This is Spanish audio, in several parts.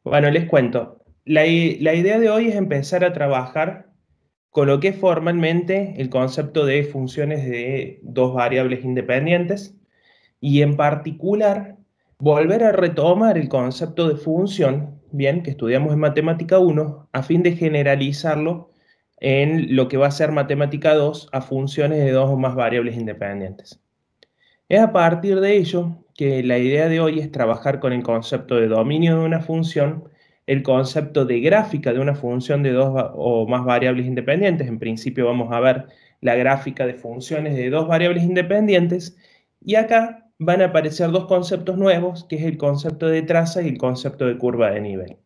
Bueno, les cuento. La idea de hoy es empezar a trabajar con lo que es formalmente el concepto de funciones de dos variables independientes y en particular volver a retomar el concepto de función, bien, que estudiamos en Matemática 1, a fin de generalizarlo en lo que va a ser Matemática 2 a funciones de dos o más variables independientes. Es a partir de ello que la idea de hoy es trabajar con el concepto de dominio de una función, el concepto de gráfica de una función de dos o más variables independientes. En principio vamos a ver la gráfica de funciones de dos variables independientes y acá van a aparecer dos conceptos nuevos, que es el concepto de traza y el concepto de curva de nivel.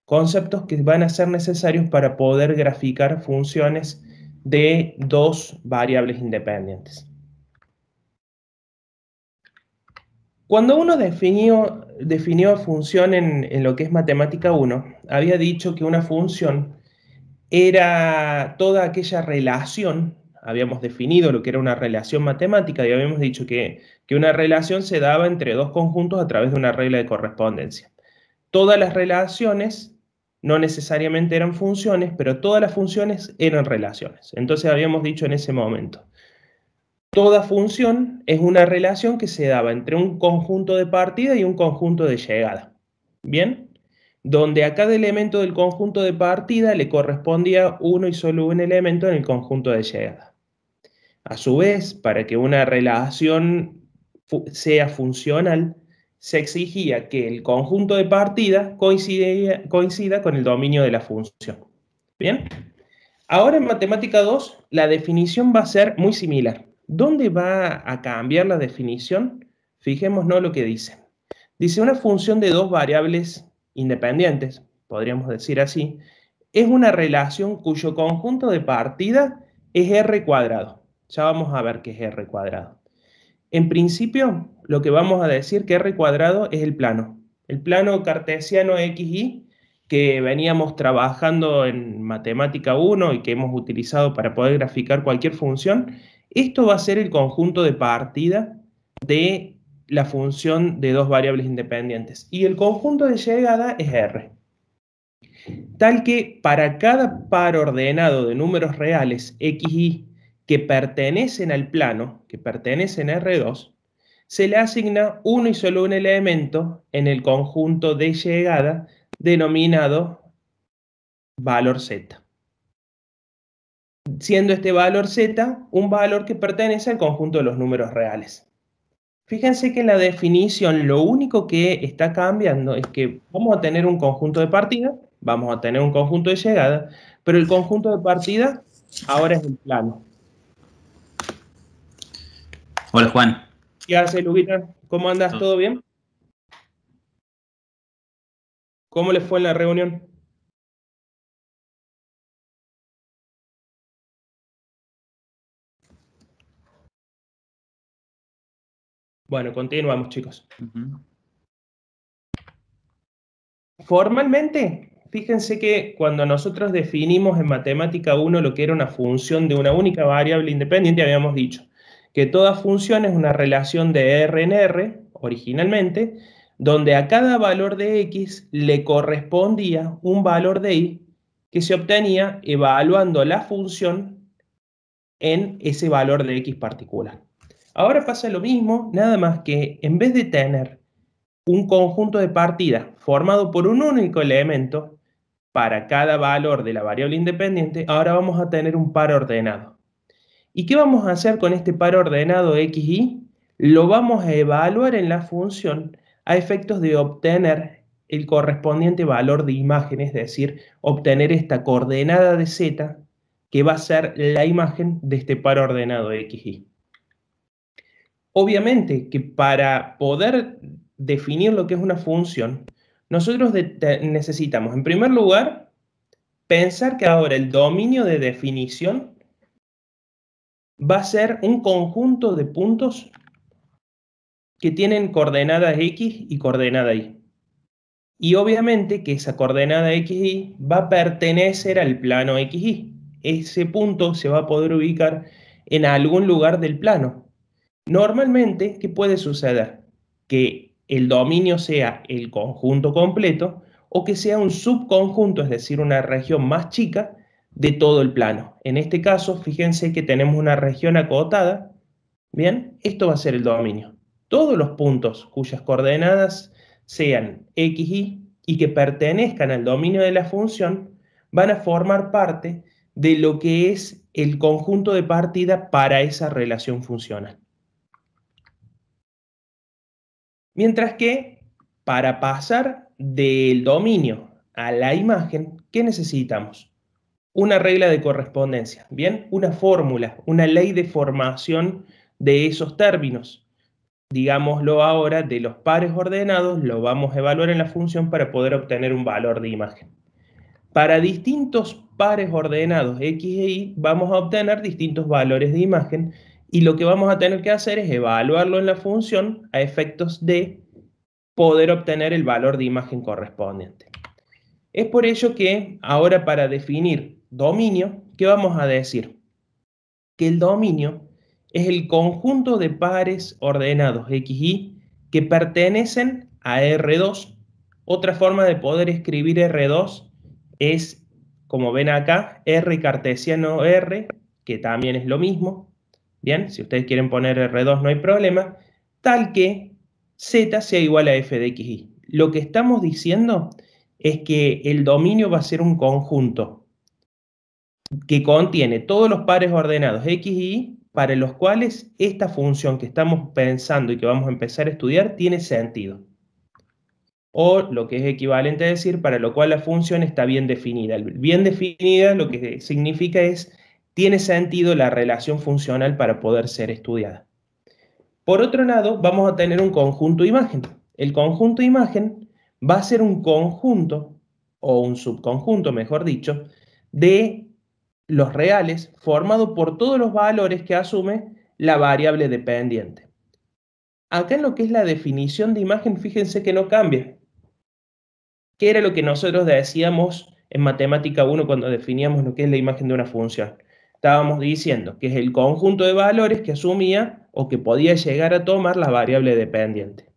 Conceptos que van a ser necesarios para poder graficar funciones de dos variables independientes. Cuando uno definió función en lo que es Matemática 1, había dicho que una función era toda aquella relación, habíamos definido lo que era una relación matemática y habíamos dicho que una relación se daba entre dos conjuntos a través de una regla de correspondencia. Todas las relaciones no necesariamente eran funciones, pero todas las funciones eran relaciones. Entonces habíamos dicho en ese momento, toda función es una relación que se daba entre un conjunto de partida y un conjunto de llegada. ¿Bien? Donde a cada elemento del conjunto de partida le correspondía uno y solo un elemento en el conjunto de llegada. A su vez, para que una relación sea funcional, se exigía que el conjunto de partida coincida con el dominio de la función. ¿Bien? Ahora en Matemática 2 la definición va a ser muy similar. ¿Dónde va a cambiar la definición? Fijémonos lo que dice. Dice una función de dos variables independientes, podríamos decir así, es una relación cuyo conjunto de partida es r cuadrado. Ya vamos a ver qué es r cuadrado. En principio, lo que vamos a decir que r cuadrado es el plano cartesiano xy que veníamos trabajando en Matemática 1 y que hemos utilizado para poder graficar cualquier función. Esto va a ser el conjunto de partida de la función de dos variables independientes. Y el conjunto de llegada es r. Tal que para cada par ordenado de números reales xy que pertenecen al plano, que pertenecen a R2, se le asigna uno y solo un elemento en el conjunto de llegada denominado valor z. Siendo este valor z un valor que pertenece al conjunto de los números reales. Fíjense que en la definición lo único que está cambiando es que vamos a tener un conjunto de partida, vamos a tener un conjunto de llegada, pero el conjunto de partida ahora es el plano. Hola Juan. ¿Qué hace, Luquita? ¿Cómo andas? ¿Todo bien? ¿Cómo les fue en la reunión? Bueno, continuamos, chicos. Formalmente, fíjense que cuando nosotros definimos en Matemática 1 lo que era una función de una única variable independiente, habíamos dicho que toda función es una relación de R en R, originalmente, donde a cada valor de X le correspondía un valor de Y que se obtenía evaluando la función en ese valor de X particular. Ahora pasa lo mismo, nada más que en vez de tener un conjunto de partida formado por un único elemento para cada valor de la variable independiente, ahora vamos a tener un par ordenado. ¿Y qué vamos a hacer con este par ordenado xy? Lo vamos a evaluar en la función a efectos de obtener el correspondiente valor de imagen, es decir, obtener esta coordenada de z que va a ser la imagen de este par ordenado xy. Obviamente que para poder definir lo que es una función, nosotros necesitamos, en primer lugar, pensar que ahora el dominio de definición va a ser un conjunto de puntos que tienen coordenadas x y coordenada y. Y obviamente que esa coordenada xy va a pertenecer al plano xy. Ese punto se va a poder ubicar en algún lugar del plano. Normalmente, ¿qué puede suceder? Que el dominio sea el conjunto completo o que sea un subconjunto, es decir, una región más chica de todo el plano. En este caso, fíjense que tenemos una región acotada. Bien, esto va a ser el dominio. Todos los puntos cuyas coordenadas sean x, y que pertenezcan al dominio de la función van a formar parte de lo que es el conjunto de partida para esa relación funcional. Mientras que para pasar del dominio a la imagen, ¿qué necesitamos? Una regla de correspondencia, ¿bien? Una fórmula, una ley de formación de esos términos. Digámoslo ahora, de los pares ordenados, lo vamos a evaluar en la función para poder obtener un valor de imagen. Para distintos pares ordenados x e y vamos a obtener distintos valores de imagen y lo que vamos a tener que hacer es evaluarlo en la función a efectos de poder obtener el valor de imagen correspondiente. Es por ello que ahora para definir dominio, ¿qué vamos a decir? Que el dominio es el conjunto de pares ordenados x, y que pertenecen a R2. Otra forma de poder escribir R2 es, como ven acá, R cartesiano R, que también es lo mismo. Bien, si ustedes quieren poner R2 no hay problema, tal que Z sea igual a f de x, y. Lo que estamos diciendo es que el dominio va a ser un conjunto que contiene todos los pares ordenados x y y para los cuales esta función que estamos pensando y que vamos a empezar a estudiar tiene sentido. O lo que es equivalente a decir, para lo cual la función está bien definida. Bien definida lo que significa es, tiene sentido la relación funcional para poder ser estudiada. Por otro lado, vamos a tener un conjunto imagen. El conjunto imagen va a ser un conjunto, o un subconjunto, mejor dicho, de los reales formado por todos los valores que asume la variable dependiente. Acá en lo que es la definición de imagen, fíjense que no cambia. ¿Qué era lo que nosotros decíamos en Matemática 1 cuando definíamos lo que es la imagen de una función? Estábamos diciendo que es el conjunto de valores que asumía o que podía llegar a tomar la variable dependiente.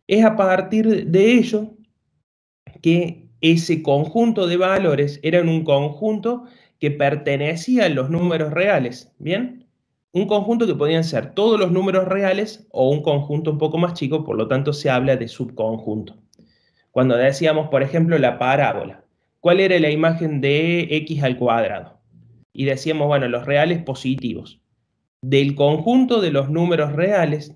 Es a partir de ello que ese conjunto de valores era un conjunto que pertenecía a los números reales, ¿bien? Un conjunto que podían ser todos los números reales o un conjunto un poco más chico, por lo tanto se habla de subconjunto. Cuando decíamos, por ejemplo, la parábola, ¿cuál era la imagen de x al cuadrado? Y decíamos, bueno, los reales positivos. Del conjunto de los números reales,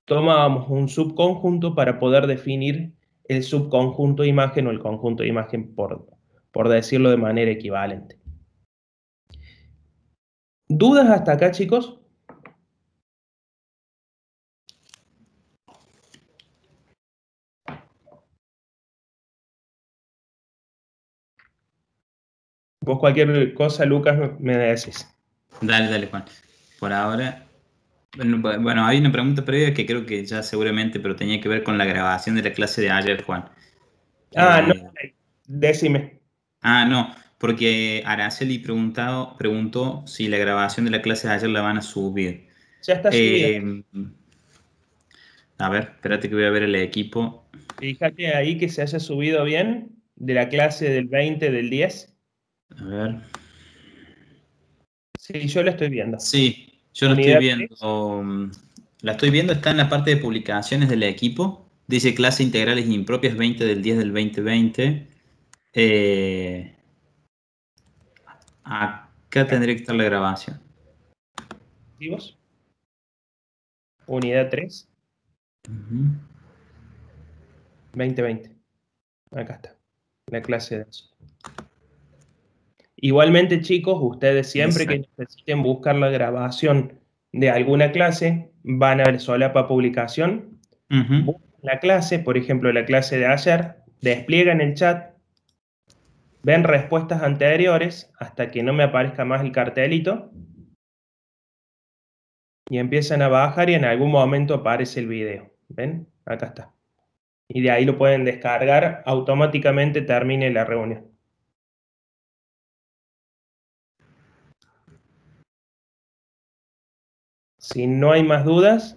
tomábamos un subconjunto para poder definir el subconjunto de imagen o el conjunto de imagen, por decirlo de manera equivalente. ¿Dudas hasta acá, chicos? Vos cualquier cosa, Lucas, me decís. Dale, dale, Juan. Por ahora, bueno, hay una pregunta previa que creo que ya seguramente, pero tenía que ver con la grabación de la clase de ayer, Juan. No, decime. No, porque Araceli preguntó si la grabación de la clase de ayer la van a subir. Ya está subida. A ver, espérate que voy a ver el equipo. Fíjate ahí que se haya subido bien de la clase del 20 del 10. A ver. Sí, yo la estoy viendo. Sí, yo lo estoy Unidad 3. viendo. La estoy viendo, está en la parte de publicaciones del equipo. Dice clase integrales impropias 20 del 10 del 2020. Acá tendría que estar la grabación. ¿Vos? Unidad 3, 2020. Acá está, la clase de eso. Igualmente, chicos, ustedes siempre que necesiten buscar la grabación de alguna clase, van a solapa publicación, buscan la clase, por ejemplo, la clase de ayer, despliegan el chat, ven respuestas anteriores hasta que no me aparezca más el cartelito y empiezan a bajar y en algún momento aparece el video. ¿Ven? Acá está. Y de ahí lo pueden descargar, automáticamente termine la reunión. Si no hay más dudas,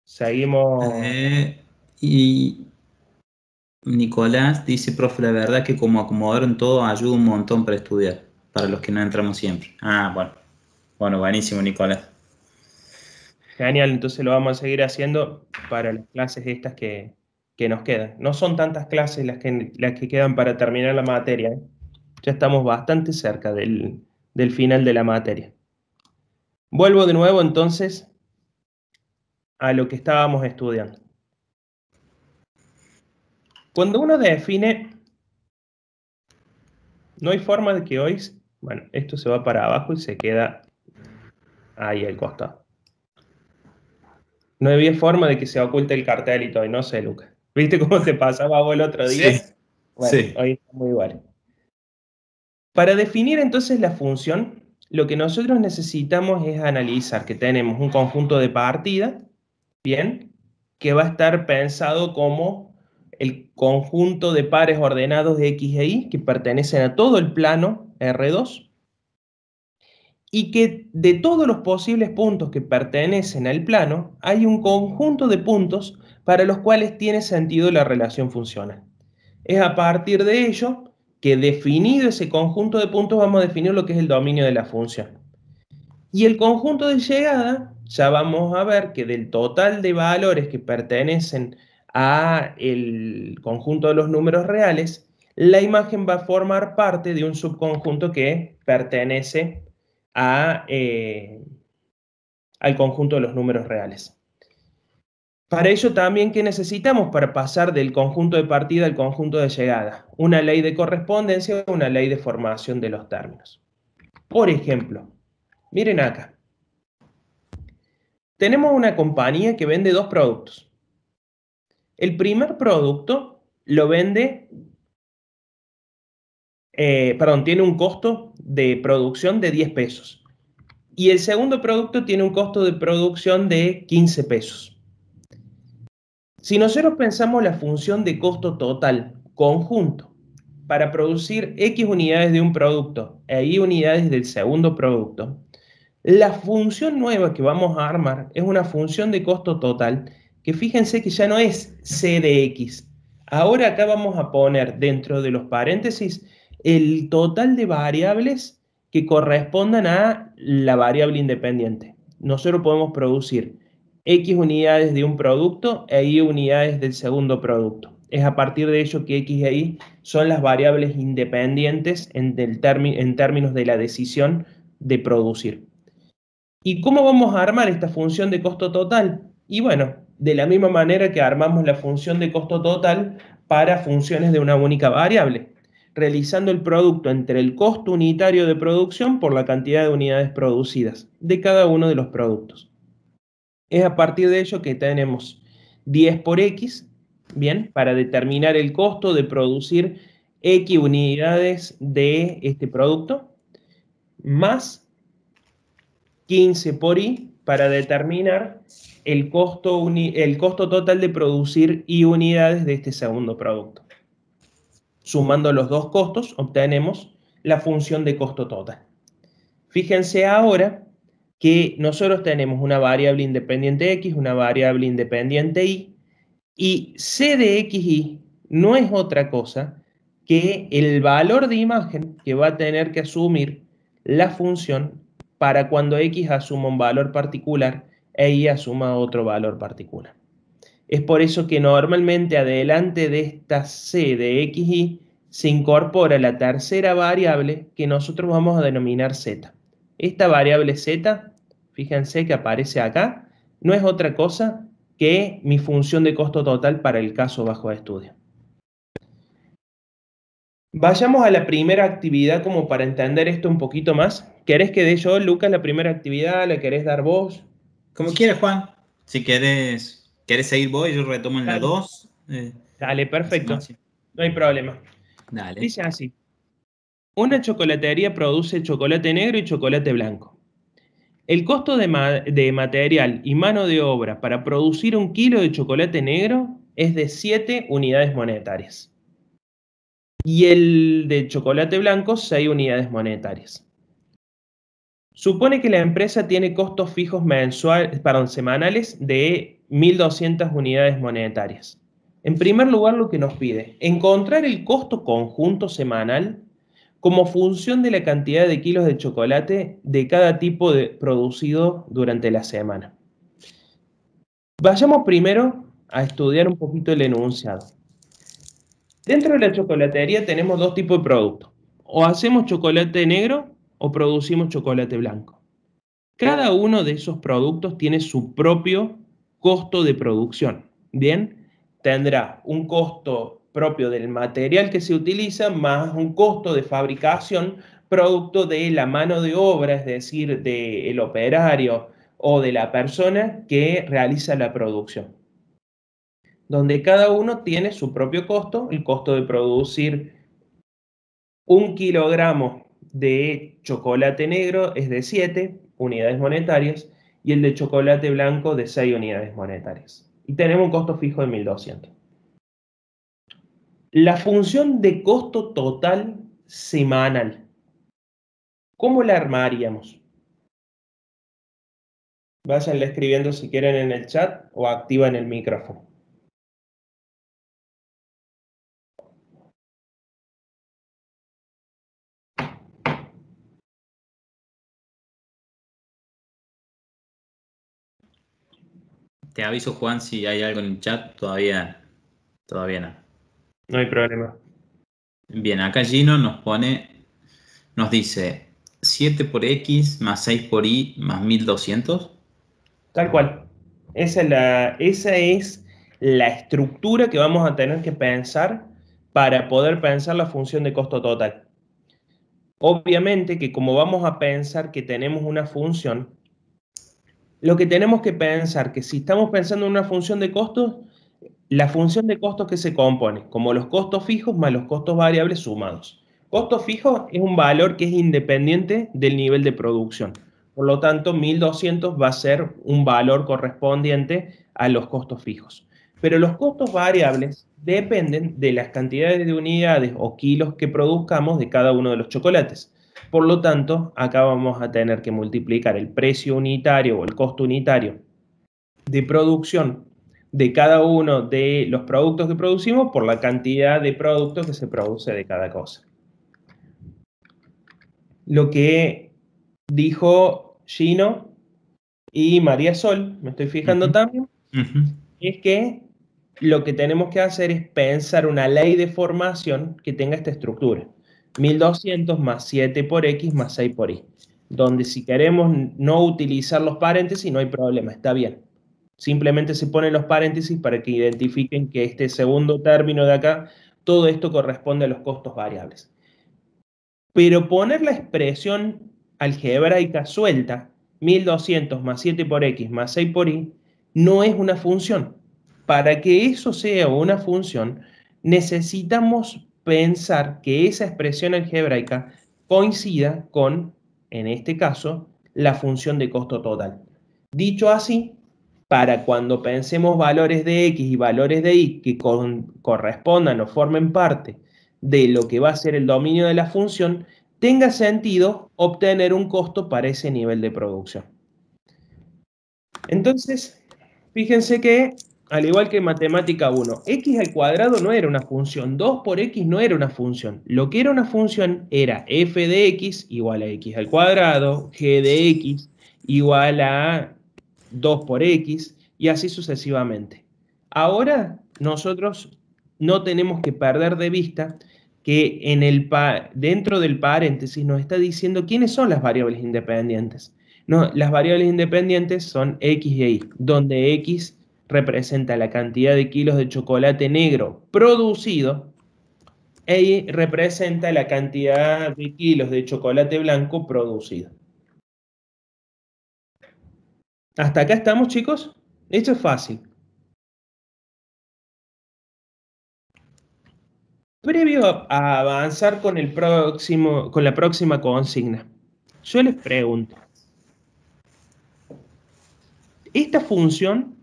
seguimos. Y Nicolás dice, profe, la verdad que como acomodaron todo ayuda un montón para estudiar, para los que no entramos siempre. Ah, bueno. Bueno, buenísimo, Nicolás. Genial, entonces lo vamos a seguir haciendo para las clases estas que nos quedan. No son tantas clases las que quedan para terminar la materia, ¿eh? Ya estamos bastante cerca del final de la materia. Vuelvo de nuevo entonces a lo que estábamos estudiando. Cuando uno define, no hay forma de que hoy, bueno, esto se va para abajo y se queda ahí al costado. No había forma de que se oculte el cartel y todo, y no sé, Lucas. ¿Viste cómo te pasaba vos el otro día? Sí, Bueno, sí. hoy está muy igual. Para definir entonces la función, lo que nosotros necesitamos es analizar que tenemos un conjunto de partida, bien, que va a estar pensado como el conjunto de pares ordenados de X e Y que pertenecen a todo el plano R2 y que de todos los posibles puntos que pertenecen al plano hay un conjunto de puntos para los cuales tiene sentido la relación funcional. Es a partir de ello que definido ese conjunto de puntos vamos a definir lo que es el dominio de la función. Y el conjunto de llegada, ya vamos a ver que del total de valores que pertenecen a el conjunto de los números reales, la imagen va a formar parte de un subconjunto que pertenece a, al conjunto de los números reales. Para ello también, ¿qué necesitamos para pasar del conjunto de partida al conjunto de llegada? Una ley de correspondencia, una ley de formación de los términos. Por ejemplo, miren acá. Tenemos una compañía que vende dos productos. El primer producto lo vende, tiene un costo de producción de 10 pesos. Y el segundo producto tiene un costo de producción de 15 pesos. Si nosotros pensamos la función de costo total conjunto para producir X unidades de un producto e Y unidades del segundo producto, la función nueva que vamos a armar es una función de costo total que fíjense que ya no es C de X. Ahora acá vamos a poner dentro de los paréntesis el total de variables que correspondan a la variable independiente. Nosotros podemos producir X unidades de un producto e Y unidades del segundo producto. Es a partir de ello que X e Y son las variables independientes en términos de la decisión de producir. ¿Y cómo vamos a armar esta función de costo total? Y bueno, de la misma manera que armamos la función de costo total para funciones de una única variable, realizando el producto entre el costo unitario de producción por la cantidad de unidades producidas de cada uno de los productos. Es a partir de ello que tenemos 10 por X, bien, para determinar el costo de producir X unidades de este producto, más 15 por Y para determinar el costo total de producir Y unidades de este segundo producto. Sumando los dos costos, obtenemos la función de costo total. Fíjense ahora que nosotros tenemos una variable independiente X, una variable independiente y C de XY no es otra cosa que el valor de imagen que va a tener que asumir la función para cuando X asuma un valor particular e Y asuma otro valor particular. Es por eso que normalmente adelante de esta C de XY se incorpora la tercera variable que nosotros vamos a denominar Z. Esta variable Z, fíjense que aparece acá, no es otra cosa que mi función de costo total para el caso bajo estudio. Vayamos a la primera actividad como para entender esto un poquito más. ¿Querés que dé yo, Lucas, la primera actividad? ¿La querés dar vos? Como quieras, Juan. Si querés seguir vos, yo retomo en la Dale, 2. dale, Hacemos perfecto. así. No hay problema. Dale. Dice así. Una chocolatería produce chocolate negro y chocolate blanco. El costo de material y mano de obra para producir 1 kilo de chocolate negro es de 7 unidades monetarias. Y el de chocolate blanco, 6 unidades monetarias. Supone que la empresa tiene costos fijos semanales de 1.200 unidades monetarias. En primer lugar, lo que nos pide, encontrar el costo conjunto semanal como función de la cantidad de kilos de chocolate de cada tipo producido durante la semana. Vayamos primero a estudiar un poquito el enunciado. Dentro de la chocolatería tenemos dos tipos de productos. O hacemos chocolate negro o producimos chocolate blanco. Cada uno de esos productos tiene su propio costo de producción. Bien, tendrá un costo propio del material que se utiliza más un costo de fabricación producto de la mano de obra, es decir, del operario o de la persona que realiza la producción, donde cada uno tiene su propio costo. El costo de producir 1 kilogramo de chocolate negro es de 7 unidades monetarias y el de chocolate blanco de 6 unidades monetarias. Y tenemos un costo fijo de 1.200. La función de costo total semanal, ¿cómo la armaríamos? Váyanla escribiendo si quieren en el chat o activan el micrófono. Te aviso, Juan, si hay algo en el chat. Todavía no. No hay problema. Bien, acá Gino nos dice 7 por X más 6 por Y más 1200. Tal cual. Esa es la estructura que vamos a tener que pensar para poder pensar la función de costo total. Obviamente que como vamos a pensar que tenemos una función, lo que tenemos que pensar que si estamos pensando en una función de costos, la función de costos que se compone, como los costos fijos más los costos variables sumados. Costo fijo es un valor que es independiente del nivel de producción. Por lo tanto, 1.200 va a ser un valor correspondiente a los costos fijos. Pero los costos variables dependen de las cantidades de unidades o kilos que produzcamos de cada uno de los chocolates. Por lo tanto, acá vamos a tener que multiplicar el precio unitario o el costo unitario de producción de cada uno de los productos que producimos por la cantidad de productos que se produce de cada cosa. Lo que dijo Gino y María Sol, me estoy fijando también, es que lo que tenemos que hacer es pensar una ley de formación que tenga esta estructura. 1.200 más 7 por X más 6 por Y. Donde si queremos no utilizar los paréntesis no hay problema, está bien. Simplemente se ponen los paréntesis para que identifiquen que este segundo término de acá, todo esto corresponde a los costos variables. Pero poner la expresión algebraica suelta, 1.200 más 7 por X más 6 por Y, no es una función. Para que eso sea una función, necesitamos pensar que esa expresión algebraica coincida con, en este caso, la función de costo total. Dicho así, para cuando pensemos valores de X y valores de Y que correspondan o formen parte de lo que va a ser el dominio de la función, tenga sentido obtener un costo para ese nivel de producción. Entonces, fíjense que, al igual que en matemática 1, x al cuadrado no era una función, 2 por x no era una función. Lo que era una función era f de x igual a x al cuadrado, g de x igual a 2 por x, y así sucesivamente. Ahora, nosotros no tenemos que perder de vista que dentro del paréntesis nos está diciendo quiénes son las variables independientes. No, las variables independientes son X e Y, donde X representa la cantidad de kilos de chocolate negro producido e Y representa la cantidad de kilos de chocolate blanco producido. ¿Hasta acá estamos, chicos? Esto es fácil. Previo a avanzar con la próxima consigna, yo les pregunto, esta función,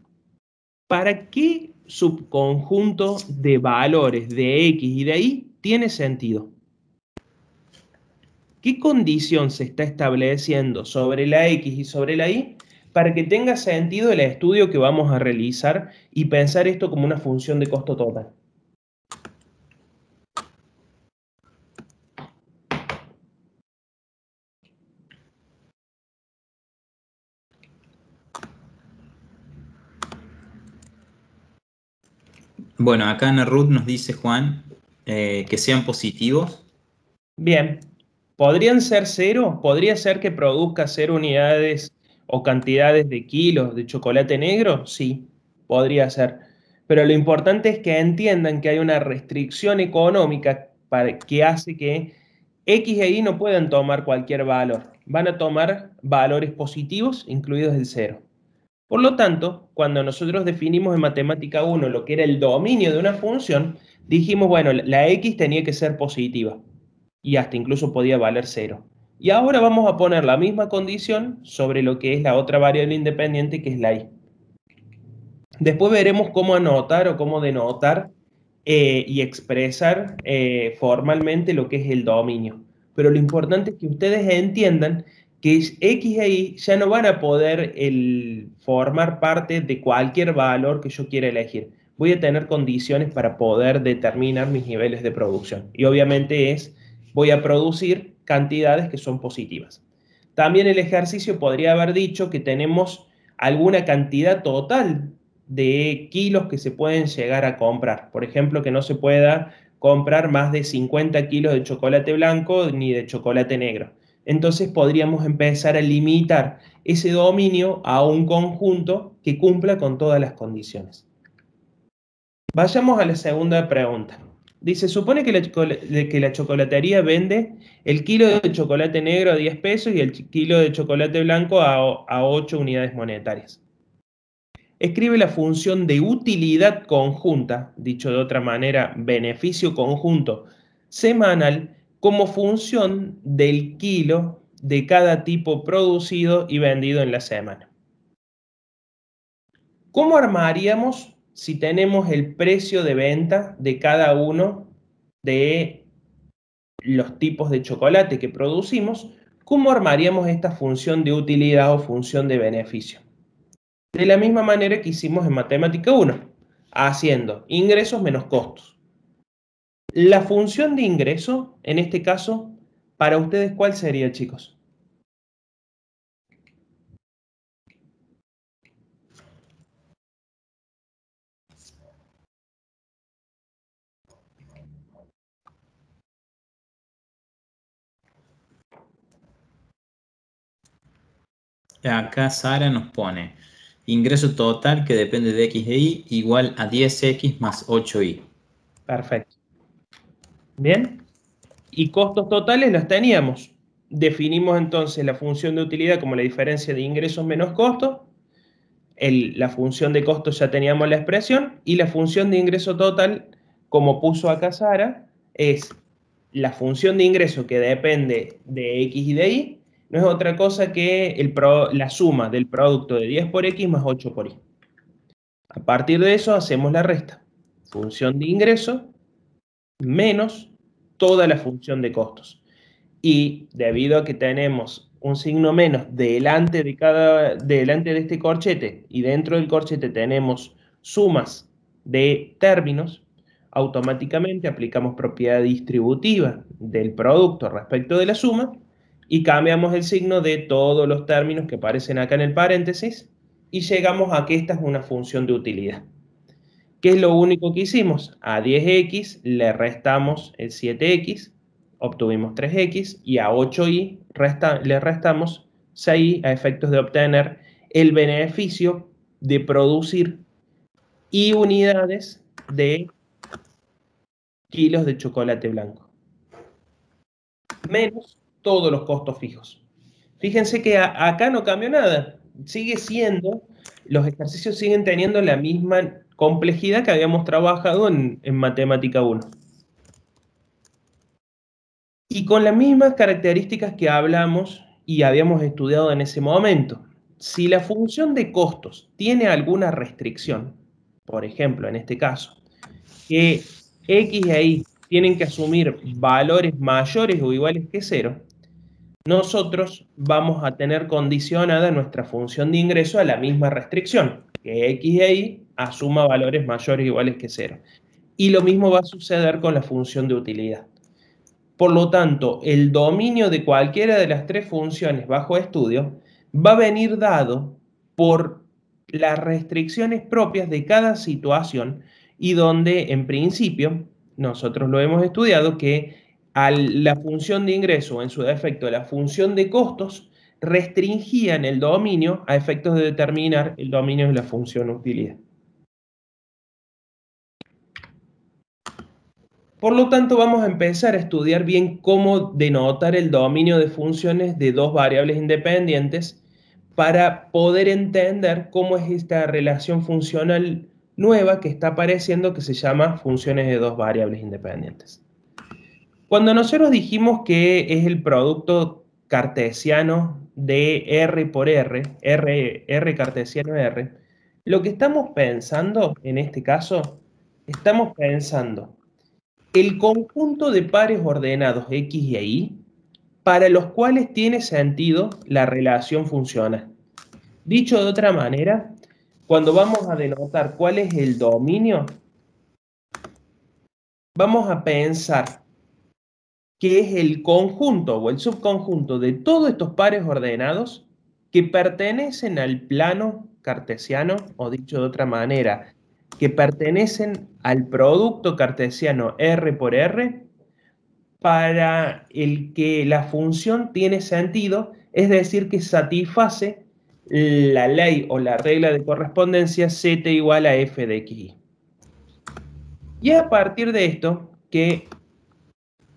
¿para qué subconjunto de valores de X y de Y tiene sentido? ¿Qué condición se está estableciendo sobre la X y sobre la Y para que tenga sentido el estudio que vamos a realizar y pensar esto como una función de costo total. Bueno, acá en Ruth nos dice Juan que sean positivos. Bien, ¿podrían ser cero? ¿Podría ser que produzca 0 unidades o cantidades de kilos de chocolate negro? Sí, podría ser. Pero lo importante es que entiendan que hay una restricción económica que hace que X e Y no puedan tomar cualquier valor. Van a tomar valores positivos, incluidos el cero. Por lo tanto, cuando nosotros definimos en matemática 1 lo que era el dominio de una función, dijimos, bueno, la X tenía que ser positiva y hasta incluso podía valer cero. Y ahora vamos a poner la misma condición sobre lo que es la otra variable independiente, que es la y. Después veremos cómo anotar o cómo denotar y expresar formalmente lo que es el dominio. Pero lo importante es que ustedes entiendan que X e Y ya no van a poder formar parte de cualquier valor que yo quiera elegir. Voy a tener condiciones para poder determinar mis niveles de producción. Y obviamente voy a producir cantidades que son positivas. También el ejercicio podría haber dicho que tenemos alguna cantidad total de kilos que se pueden llegar a comprar. Por ejemplo, que no se pueda comprar más de 50 kilos de chocolate blanco ni de chocolate negro. Entonces podríamos empezar a limitar ese dominio a un conjunto que cumpla con todas las condiciones. Vayamos a la segunda pregunta. Dice, supone que la chocolatería vende el kilo de chocolate negro a 10 pesos y el kilo de chocolate blanco a 8 unidades monetarias. Escribe la función de utilidad conjunta, dicho de otra manera, beneficio conjunto semanal, como función del kilo de cada tipo producido y vendido en la semana. ¿Cómo armaríamos si tenemos el precio de venta de cada uno de los tipos de chocolate que producimos? ¿Cómo armaríamos esta función de utilidad o función de beneficio? De la misma manera que hicimos en matemática 1, haciendo ingresos menos costos. La función de ingreso, en este caso, para ustedes, ¿cuál sería, chicos? Acá Sara nos pone ingreso total que depende de X e Y igual a 10X más 8Y. Perfecto. Bien. Y costos totales los teníamos. Definimos entonces la función de utilidad como la diferencia de ingresos menos costos. La función de costos ya teníamos la expresión. Y la función de ingreso total, como puso acá Sara, es la función de ingreso que depende de X y de Y. No es otra cosa que la suma del producto de 10 por X más 8 por Y. A partir de eso hacemos la resta. Función de ingreso menos toda la función de costos. Y debido a que tenemos un signo menos delante de este corchete y dentro del corchete tenemos sumas de términos, automáticamente aplicamos propiedad distributiva del producto respecto de la suma y cambiamos el signo de todos los términos que aparecen acá en el paréntesis y llegamos a que esta es una función de utilidad. ¿Qué es lo único que hicimos? A 10x le restamos el 7x, obtuvimos 3x, y a 8y le restamos 6 a efectos de obtener el beneficio de producir y unidades de kilos de chocolate blanco, menos todos los costos fijos. Fíjense que acá no cambió nada, sigue siendo, los ejercicios siguen teniendo la misma complejidad que habíamos trabajado en matemática 1. Y con las mismas características que hablamos y habíamos estudiado en ese momento. Si la función de costos tiene alguna restricción, por ejemplo, en este caso, que X e Y tienen que asumir valores mayores o iguales que 0, nosotros vamos a tener condicionada nuestra función de ingreso a la misma restricción, que x e y asuma valores mayores o iguales que 0. Y lo mismo va a suceder con la función de utilidad. Por lo tanto, el dominio de cualquiera de las tres funciones bajo estudio va a venir dado por las restricciones propias de cada situación y donde, en principio, nosotros lo hemos estudiado que la función de ingreso o en su defecto la función de costos restringían el dominio a efectos de determinar el dominio de la función utilidad. Por lo tanto, vamos a empezar a estudiar bien cómo denotar el dominio de funciones de dos variables independientes para poder entender cómo es esta relación funcional nueva que está apareciendo que se llama funciones de dos variables independientes. Cuando nosotros dijimos que es el producto cartesiano de R por R cartesiano R, lo que estamos pensando en este caso, estamos pensando el conjunto de pares ordenados X y Y para los cuales tiene sentido la relación funcional. Dicho de otra manera, cuando vamos a denotar cuál es el dominio, vamos a pensar que es el conjunto o el subconjunto de todos estos pares ordenados que pertenecen al plano cartesiano, o dicho de otra manera, que pertenecen al producto cartesiano R por R, para el que la función tiene sentido, es decir, que satisface la ley o la regla de correspondencia z igual a f de xy. Y es a partir de esto que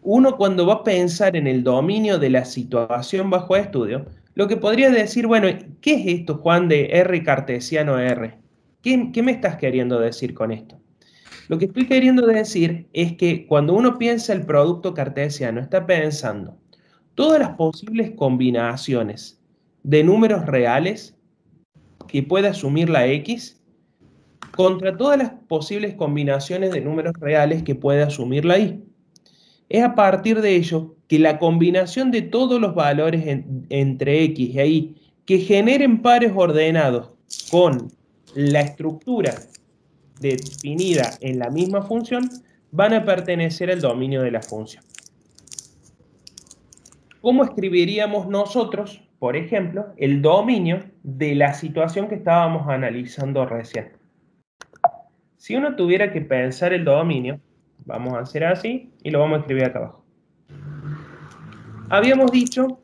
uno cuando va a pensar en el dominio de la situación bajo estudio, lo que podría decir, bueno, ¿qué es esto, Juan, de R cartesiano R? ¿Qué me estás queriendo decir con esto? Lo que estoy queriendo decir es que cuando uno piensa el producto cartesiano, está pensando todas las posibles combinaciones de números reales que puede asumir la X contra todas las posibles combinaciones de números reales que puede asumir la Y. Es a partir de ello que la combinación de todos los valores entre X e Y que generen pares ordenados con la estructura definida en la misma función van a pertenecer al dominio de la función. ¿Cómo escribiríamos nosotros, por ejemplo, el dominio de la situación que estábamos analizando recién? Si uno tuviera que pensar el dominio, vamos a hacer así y lo vamos a escribir acá abajo. Habíamos dicho,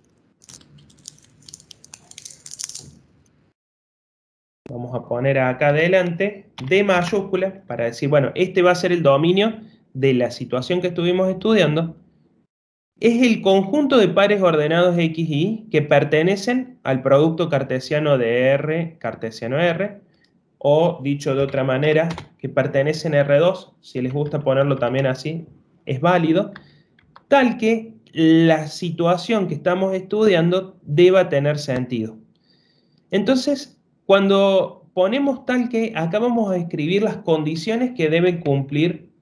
vamos a poner acá adelante D mayúscula para decir, bueno, este va a ser el dominio de la situación que estuvimos estudiando. Es el conjunto de pares ordenados X y Y que pertenecen al producto cartesiano de R, cartesiano R, o dicho de otra manera, que pertenecen a R2, si les gusta ponerlo también así, es válido, tal que la situación que estamos estudiando deba tener sentido. Entonces, cuando ponemos tal que, acá vamos a escribir las condiciones que deben cumplir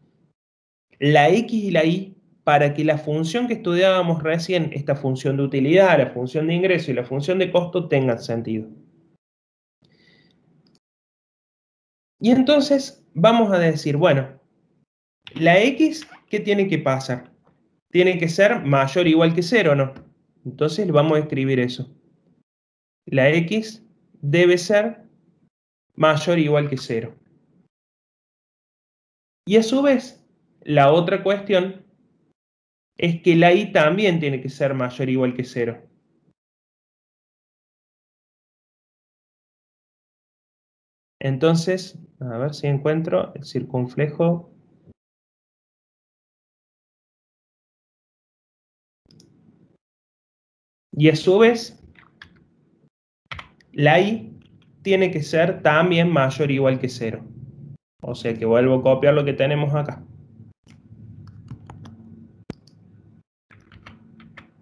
la X y la Y para que la función que estudiábamos recién, esta función de utilidad, la función de ingreso y la función de costo tengan sentido. Y entonces vamos a decir, bueno, la X, ¿qué tiene que pasar? Tiene que ser mayor o igual que 0, ¿no? Entonces vamos a escribir eso. La X debe ser mayor o igual que 0. Y a su vez, la otra cuestión es que la Y también tiene que ser mayor o igual que 0. Entonces, a ver si encuentro el circunflejo. Y a su vez, la Y tiene que ser también mayor o igual que 0. O sea que vuelvo a copiar lo que tenemos acá.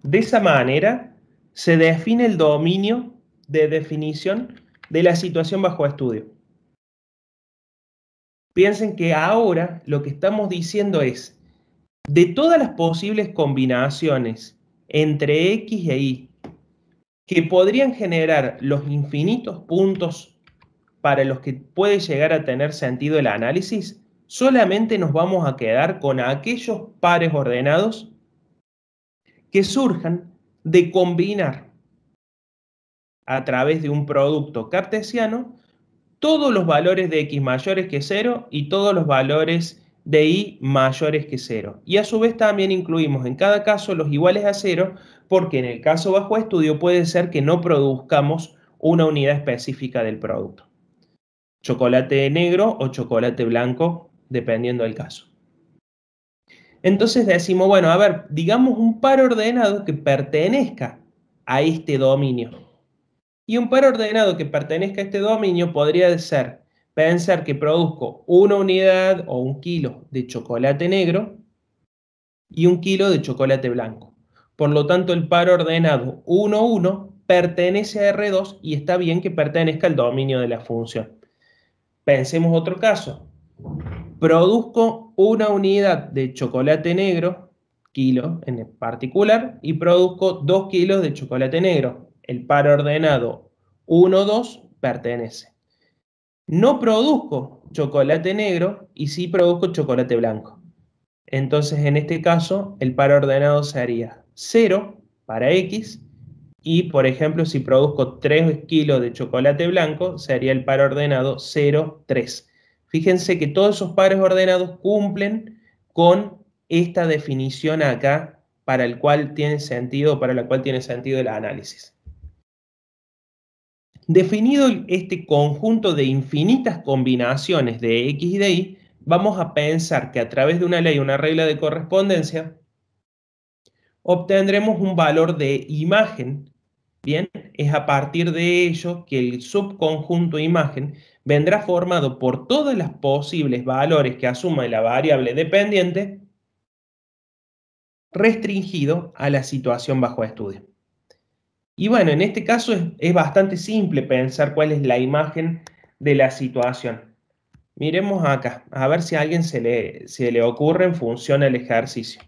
De esa manera se define el dominio de definición de la situación bajo estudio. Piensen que ahora lo que estamos diciendo es, de todas las posibles combinaciones entre X e Y que podrían generar los infinitos puntos para los que puede llegar a tener sentido el análisis, solamente nos vamos a quedar con aquellos pares ordenados que surjan de combinar a través de un producto cartesiano todos los valores de x mayores que 0 y todos los valores de y mayores que 0. Y a su vez también incluimos en cada caso los iguales a 0, porque en el caso bajo estudio puede ser que no produzcamos una unidad específica del producto. Chocolate negro o chocolate blanco, dependiendo del caso. Entonces decimos, bueno, a ver, digamos un par ordenado que pertenezca a este dominio. Y un par ordenado que pertenezca a este dominio podría ser pensar que produzco una unidad o un kilo de chocolate negro y un kilo de chocolate blanco. Por lo tanto, el par ordenado 1, 1 pertenece a R2 y está bien que pertenezca al dominio de la función. Pensemos otro caso. Produzco una unidad de chocolate negro, kilo en particular, y produzco 2 kilos de chocolate negro. El par ordenado 1, 2 pertenece. No produzco chocolate negro y sí produzco chocolate blanco. Entonces, en este caso, el par ordenado sería 0 para X y, por ejemplo, si produzco 3 kilos de chocolate blanco, sería el par ordenado 0, 3. Fíjense que todos esos pares ordenados cumplen con esta definición acá para la cual tiene sentido el análisis. Definido este conjunto de infinitas combinaciones de X y de Y, vamos a pensar que a través de una ley, una regla de correspondencia, obtendremos un valor de imagen. Bien, es a partir de ello que el subconjunto imagen vendrá formado por todos los posibles valores que asuma la variable dependiente, restringido a la situación bajo estudio. Y bueno, en este caso es bastante simple pensar cuál es la imagen de la situación. Miremos acá, a ver si a alguien se le ocurre en función al ejercicio.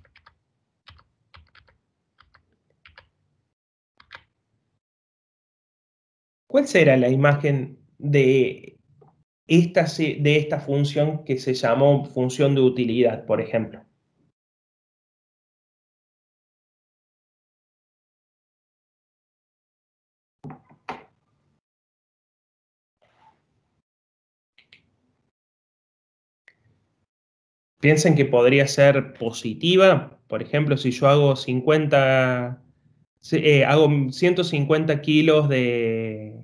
¿Cuál será la imagen de esta función que se llamó función de utilidad, por ejemplo? Piensen que podría ser positiva. Por ejemplo, si yo hago 150 kilos de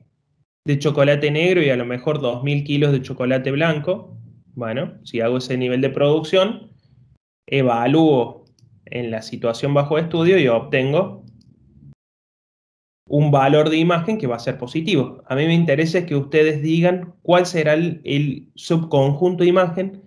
chocolate negro y a lo mejor 2000 kilos de chocolate blanco. Bueno, si hago ese nivel de producción, evalúo en la situación bajo estudio y obtengo un valor de imagen que va a ser positivo. A mí me interesa que ustedes digan cuál será el subconjunto de imagen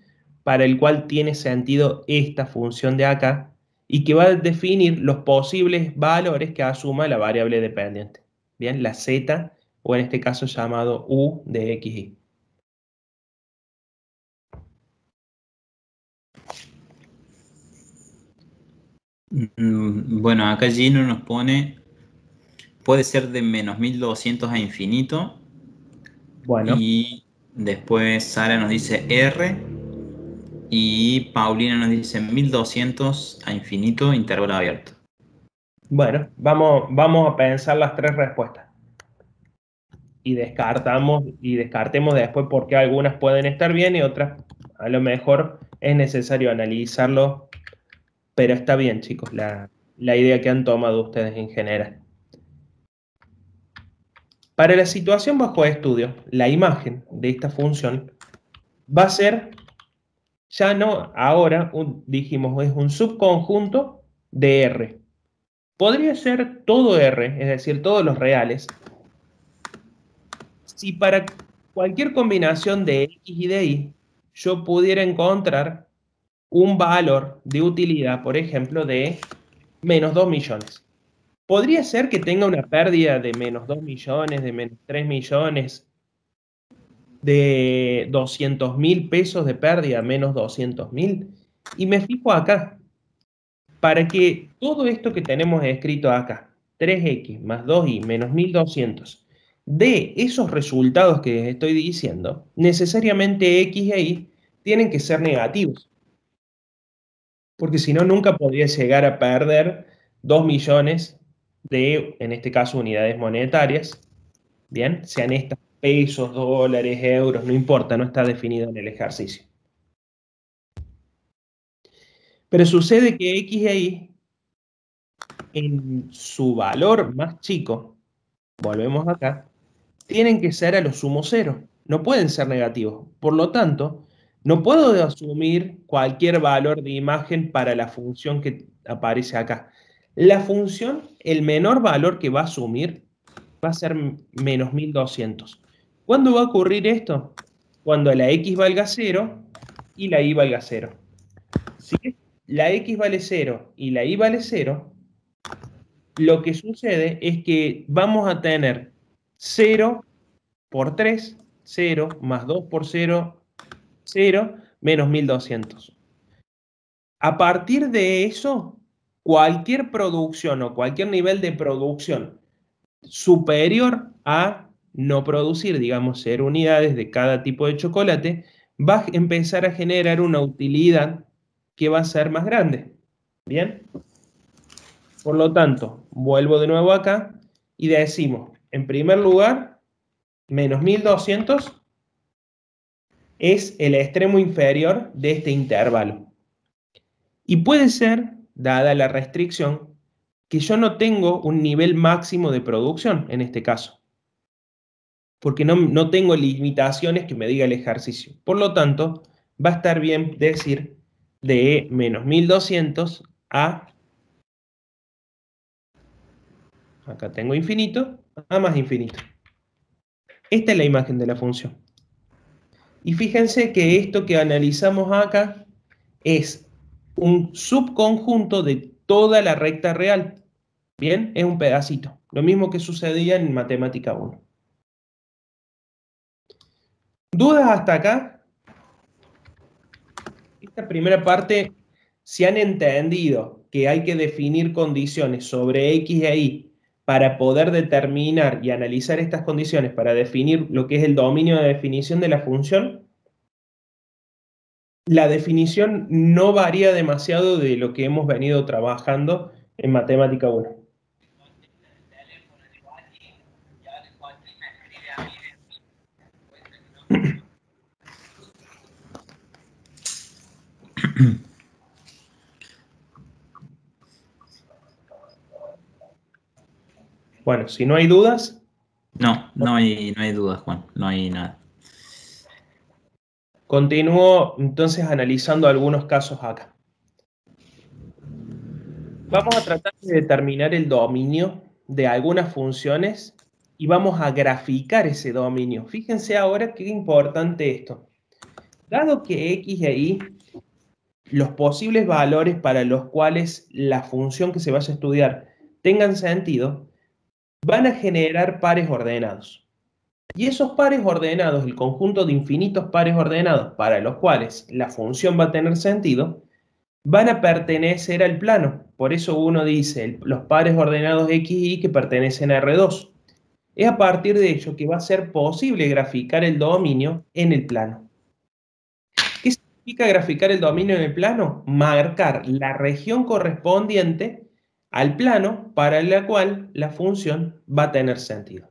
para el cual tiene sentido esta función de acá y que va a definir los posibles valores que asuma la variable dependiente. Bien, la z, o en este caso llamado u de xy. Bueno, acá Gino nos pone, puede ser de menos 1200 a infinito. Bueno. Y después Sara nos dice R. Y Paulina nos dice 1200 a infinito, intervalo abierto. Bueno, vamos a pensar las tres respuestas. Y descartemos después por qué algunas pueden estar bien y otras a lo mejor es necesario analizarlo, pero está bien, chicos, la idea que han tomado ustedes en general. Para la situación bajo estudio, la imagen de esta función va a ser, ya no ahora, dijimos, es un subconjunto de R. Podría ser todo R, es decir, todos los reales, si para cualquier combinación de X y de Y yo pudiera encontrar un valor de utilidad, por ejemplo, de menos 2 millones. Podría ser que tenga una pérdida de menos 2 millones, de menos 3 millones, de 200.000 pesos de pérdida, menos 200.000. Y me fijo acá, para que todo esto que tenemos escrito acá 3x más 2y menos 1200 de esos resultados que les estoy diciendo, necesariamente x e y tienen que ser negativos. Porque si no, nunca podría llegar a perder 2 millones de, en este caso, unidades monetarias. Bien, sean estas pesos, dólares, euros, no importa, no está definido en el ejercicio. Pero sucede que x e y, en su valor más chico, volvemos acá, tienen que ser a lo sumo cero, no pueden ser negativos. Por lo tanto, no puedo asumir cualquier valor de imagen para la función que aparece acá. La función, el menor valor que va a asumir va a ser menos 1200. ¿Cuándo va a ocurrir esto? Cuando la x valga 0 y la y valga 0. Si la x vale 0 y la y vale 0, lo que sucede es que vamos a tener 0 por 3, 0, más 2 por 0, 0, menos 1200. A partir de eso, cualquier producción o cualquier nivel de producción superior a no producir, digamos, 0 unidades de cada tipo de chocolate, va a empezar a generar una utilidad que va a ser más grande. ¿Bien? Por lo tanto, vuelvo de nuevo acá y decimos, en primer lugar, menos 1200 es el extremo inferior de este intervalo. Y puede ser, dada la restricción, que yo no tengo un nivel máximo de producción en este caso, porque no tengo limitaciones que me diga el ejercicio. Por lo tanto, va a estar bien decir de menos 1200 a, acá tengo infinito, a más infinito. Esta es la imagen de la función. Y fíjense que esto que analizamos acá es un subconjunto de toda la recta real. Bien, es un pedacito. Lo mismo que sucedía en matemática 1. ¿Dudas hasta acá? Esta primera parte, si han entendido que hay que definir condiciones sobre x e y para poder determinar y analizar estas condiciones para definir lo que es el dominio de definición de la función, la definición no varía demasiado de lo que hemos venido trabajando en matemática 1. Bueno, si no hay dudas. No hay dudas, Juan, no hay nada. Continúo entonces analizando algunos casos acá. Vamos a tratar de determinar el dominio de algunas funciones y vamos a graficar ese dominio. Fíjense ahora qué importante esto. Dado que x e y, los posibles valores para los cuales la función que se vaya a estudiar tengan sentido, van a generar pares ordenados. Y esos pares ordenados, el conjunto de infinitos pares ordenados para los cuales la función va a tener sentido, van a pertenecer al plano. Por eso uno dice los pares ordenados x y y que pertenecen a R2. Es a partir de ello que va a ser posible graficar el dominio en el plano. ¿Qué significa graficar el dominio en el plano? Marcar la región correspondiente al plano para la cual la función va a tener sentido.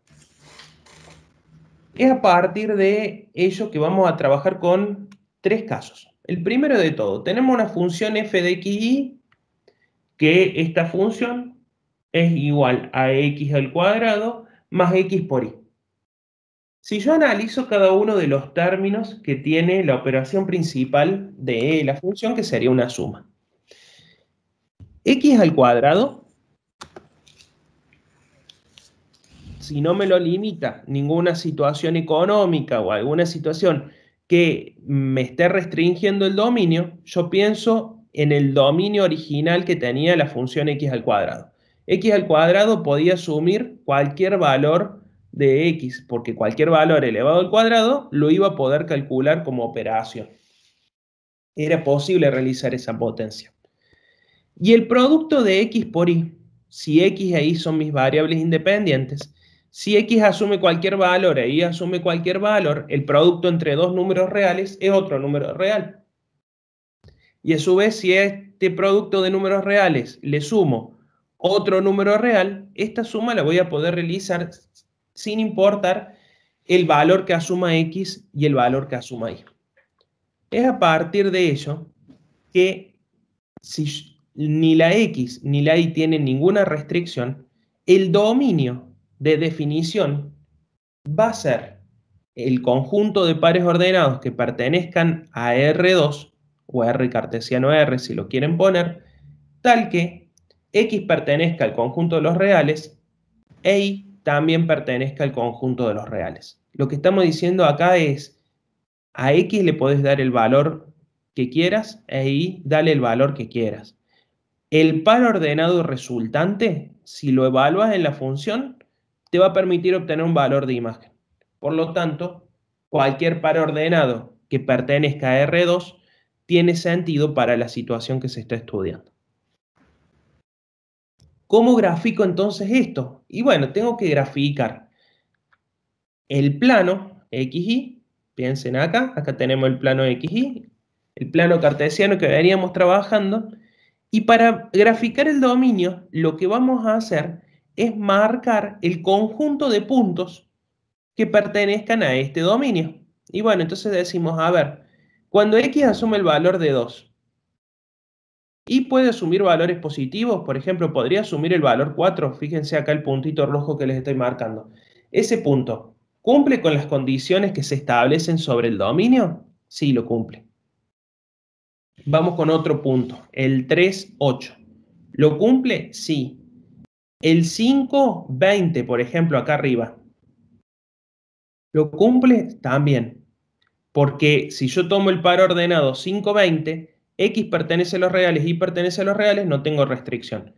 Es a partir de ello que vamos a trabajar con tres casos. El primero de todo, tenemos una función f de x y y, que esta función es igual a x al cuadrado más x por y. Si yo analizo cada uno de los términos que tiene la operación principal de la función, que sería una suma. X al cuadrado, si no me lo limita ninguna situación económica o alguna situación que me esté restringiendo el dominio, yo pienso en el dominio original que tenía la función x al cuadrado. X al cuadrado podía asumir cualquier valor de x, porque cualquier valor elevado al cuadrado lo iba a poder calcular como operación. Era posible realizar esa potencia. Y el producto de x por y si X e Y son mis variables independientes, si X asume cualquier valor e Y asume cualquier valor, el producto entre dos números reales es otro número real. Y a su vez, si a este producto de números reales le sumo otro número real, esta suma la voy a poder realizar sin importar el valor que asuma X y el valor que asuma Y. Es a partir de ello que si ni la X ni la Y tienen ninguna restricción, el dominio de definición va a ser el conjunto de pares ordenados que pertenezcan a R2 o R cartesiano R, si lo quieren poner, tal que X pertenezca al conjunto de los reales e Y también pertenezca al conjunto de los reales. Lo que estamos diciendo acá es, a X le podés dar el valor que quieras e Y dale el valor que quieras. El par ordenado resultante, si lo evalúas en la función, te va a permitir obtener un valor de imagen. Por lo tanto, cualquier par ordenado que pertenezca a R2 tiene sentido para la situación que se está estudiando. ¿Cómo grafico entonces esto? Y bueno, tengo que graficar el plano XY. Piensen acá tenemos el plano XY, el plano cartesiano que veníamos trabajando. Y para graficar el dominio, lo que vamos a hacer es marcar el conjunto de puntos que pertenezcan a este dominio. Y bueno, entonces decimos, a ver, cuando X asume el valor de 2, y puede asumir valores positivos, por ejemplo, podría asumir el valor 4, fíjense acá el puntito rojo que les estoy marcando. Ese punto, ¿cumple con las condiciones que se establecen sobre el dominio? Sí, lo cumple. Vamos con otro punto, el 3, 8. ¿Lo cumple? Sí. El 5, 20, por ejemplo, acá arriba. ¿Lo cumple? También. Porque si yo tomo el par ordenado 5, 20, X pertenece a los reales, Y pertenece a los reales, no tengo restricción.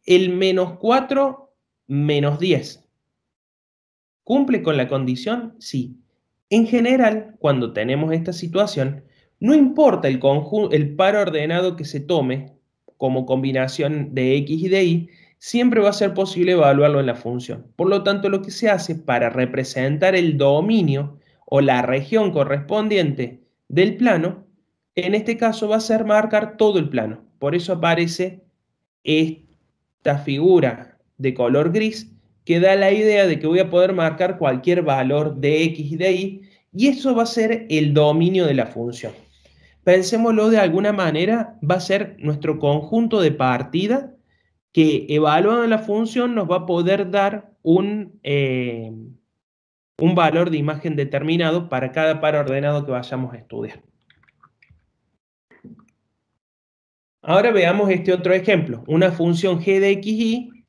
El menos 4, menos 10. ¿Cumple con la condición? Sí. En general, cuando tenemos esta situación, no importa el par ordenado que se tome como combinación de X y de Y, siempre va a ser posible evaluarlo en la función. Por lo tanto, lo que se hace para representar el dominio o la región correspondiente del plano, en este caso va a ser marcar todo el plano. Por eso aparece esta figura de color gris que da la idea de que voy a poder marcar cualquier valor de X y de Y eso va a ser el dominio de la función. Pensémoslo de alguna manera, va a ser nuestro conjunto de partida que evaluando la función nos va a poder dar un valor de imagen determinado para cada par ordenado que vayamos a estudiar. Ahora veamos este otro ejemplo, una función g de xy